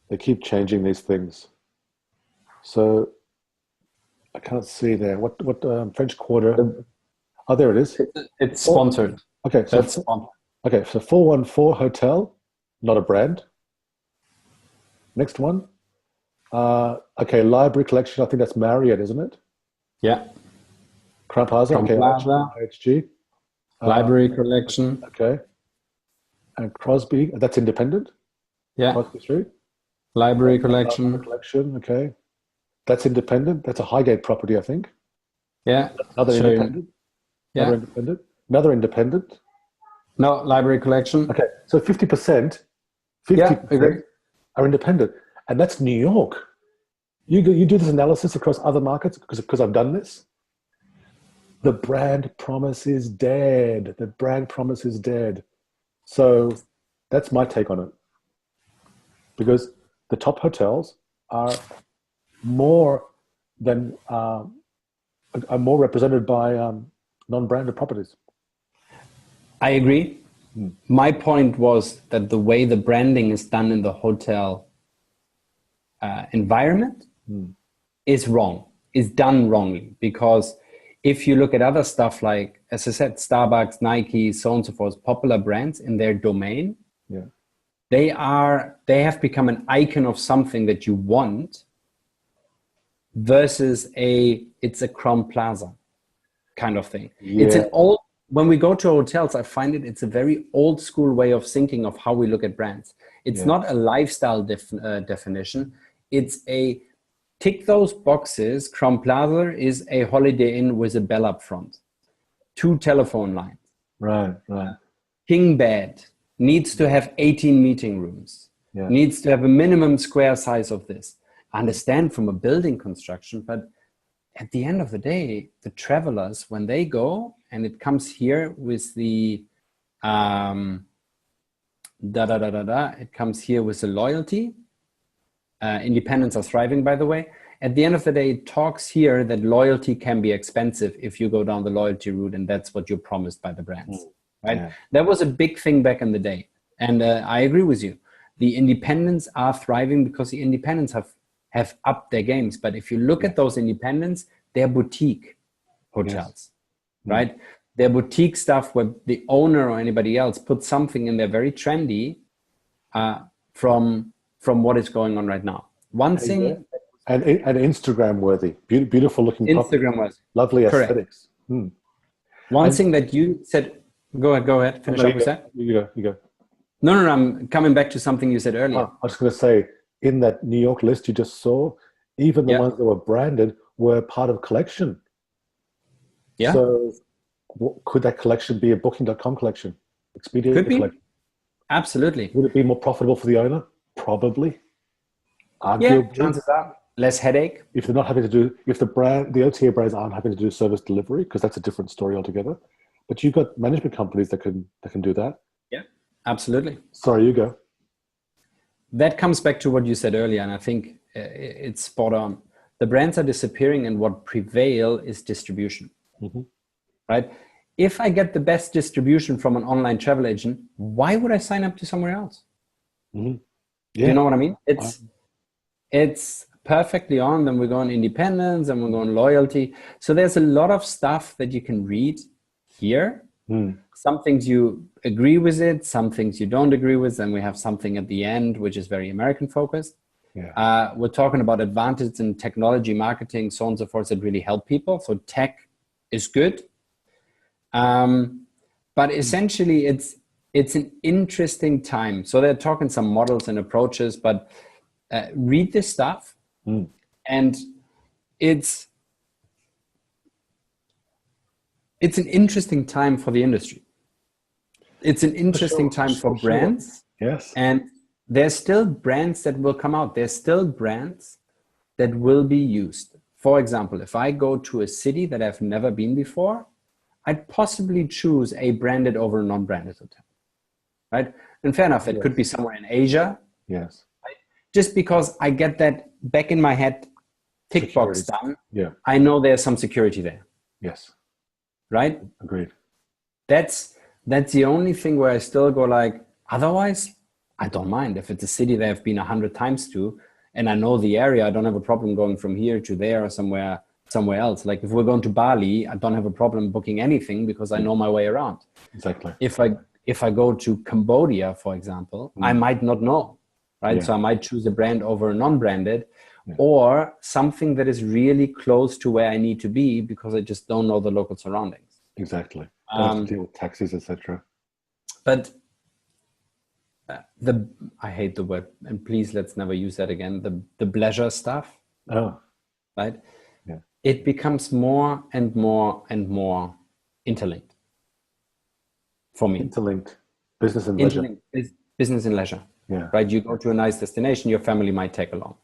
They keep changing these things. So I can't see there. What French Quarter? Oh, there it is. It's sponsored. Okay, so okay, so 414 Hotel, not a brand. Next one. Okay, Library Collection. I think that's Marriott, isn't it? Yeah. Crown Plaza. Okay, Plaza. IHG. Library Collection. Okay. And Crosby. That's independent. Yeah. Crosby Street. Library Collection. Library Collection. Okay. That's independent. That's a Highgate property, I think. Yeah. Another independent. Yeah. Another independent. Another independent. No, Library Collection. Okay, so 50%. 50% are independent, and that's New York. You do this analysis across other markets because I've done this. The brand promise is dead. The brand promise is dead. So that's my take on it. Because the top hotels are more represented by non-branded properties. I agree. My point was that the way the branding is done in the hotel environment is wrong, is done wrongly. Because if you look at other stuff like, as I said, Starbucks, Nike, so on and so forth, popular brands in their domain, they have become an icon of something that you want versus it's a Crowne Plaza kind of thing. Yeah. It's an old, when we go to hotels, I find it's a very old school way of thinking of how we look at brands. It's not a lifestyle definition. It's a tick those boxes. Crowne Plaza is a Holiday Inn with a bell up front, 2 telephone lines. Right. King bed, needs to have 18 meeting rooms, needs to have a minimum square size of this. I understand from a building construction, but at the end of the day, the travelers, when they go, and it comes here with the it comes here with the loyalty. Independents are thriving, by the way. At the end of the day, it talks here that loyalty can be expensive if you go down the loyalty route, and that's what you're promised by the brands, right? Yeah. That was a big thing back in the day. And I agree with you. The independents are thriving because the independents have upped their games. But if you look at those independents, they're boutique hotels, right? They're boutique stuff where the owner or anybody else puts something in there very trendy from what is going on right now. One thing... And Instagram worthy, beautiful looking Instagram worthy. Lovely aesthetics. One thing that you said, go ahead, finish up with that. You go. No, I'm coming back to something you said earlier. I was going to say, in that New York list you just saw, even the ones that were branded were part of collection. Yeah. So could that collection be a Booking.com collection? Expedia could be. Collection? Absolutely. Would it be more profitable for the owner? Probably. Arguably. Yeah, chances are. Less headache. If they're not happy to do, if the OTA brands aren't happy to do service delivery, because that's a different story altogether. But you've got management companies that can do that. Yeah, absolutely. Sorry, you go. That comes back to what you said earlier, and I think it's spot on. The brands are disappearing, and what prevail is distribution, right? If I get the best distribution from an online travel agent, why would I sign up to somewhere else? Yeah. You know what I mean? It's perfectly on. Then we go on independence, and we go on loyalty. So there's a lot of stuff that you can read here. Some things you agree with it, some things you don't agree with, and we have something at the end which is very American focused. We're talking about advances in technology, marketing, so on and so forth that really help people. So tech is good, but essentially it's an interesting time. So they're talking some models and approaches, but read this stuff, and it's an interesting time for the industry. It's an interesting time for brands. Yes. And there's still brands that will come out. There's still brands that will be used. For example, if I go to a city that I've never been before, I'd possibly choose a branded over a non-branded hotel, right? And fair enough, it could be somewhere in Asia. Yes. Right? Just because I get that back in my head, tick box done. Yeah. I know there's some security there. Yes. right? Agreed. That's the only thing where I still go like, otherwise, I don't mind. If it's a city that I've been 100 times to, and I know the area, I don't have a problem going from here to there or somewhere else. Like if we're going to Bali, I don't have a problem booking anything because I know my way around. Exactly. If I go to Cambodia, for example, I might not know, right? Yeah. So I might choose a brand over a non-branded, or something that is really close to where I need to be because I just don't know the local surroundings. Exactly. Don't have to deal with taxis, etc. But I hate the word, and please let's never use that again. The pleasure stuff, right? Yeah. It becomes more and more and more interlinked for me. Interlinked, business and leisure. Business and leisure. Yeah. Right. You go to a nice destination, your family might take along.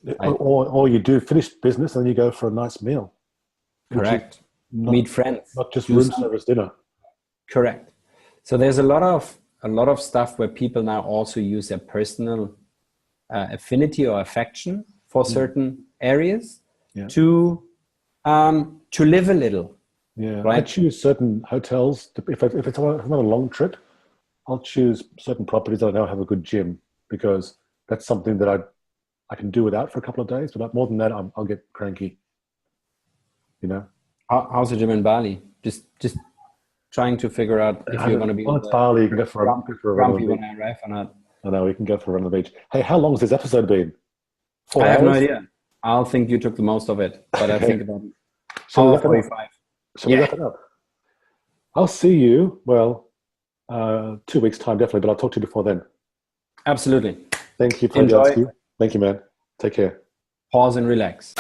Right? Or you do finish business and you go for a nice meal. Correct. Meet friends. Not just room service dinner. Correct. So there's a lot of stuff where people now also use their personal affinity or affection for certain areas to live a little. Yeah. Right? I choose certain hotels. If it's on a long trip, I'll choose certain properties that I know have a good gym, because that's something that I can do without for a couple of days. But more than that, I'll get cranky. You know. How's the gym in Bali? Just trying to figure out if you're going to be. Well, it's Bali. You can go for a run on the beach. When I arrive or not. I know we can go for a run on the beach. Hey, how long has this episode been? 4 hours? I have no idea. I'll think you took the most of it, but I think about Shall we 45. we wrap it up? I'll see you. 2 weeks time definitely, but I'll talk to you before then. Absolutely. Thank you. Enjoy. Thank you, man. Take care. Pause and relax.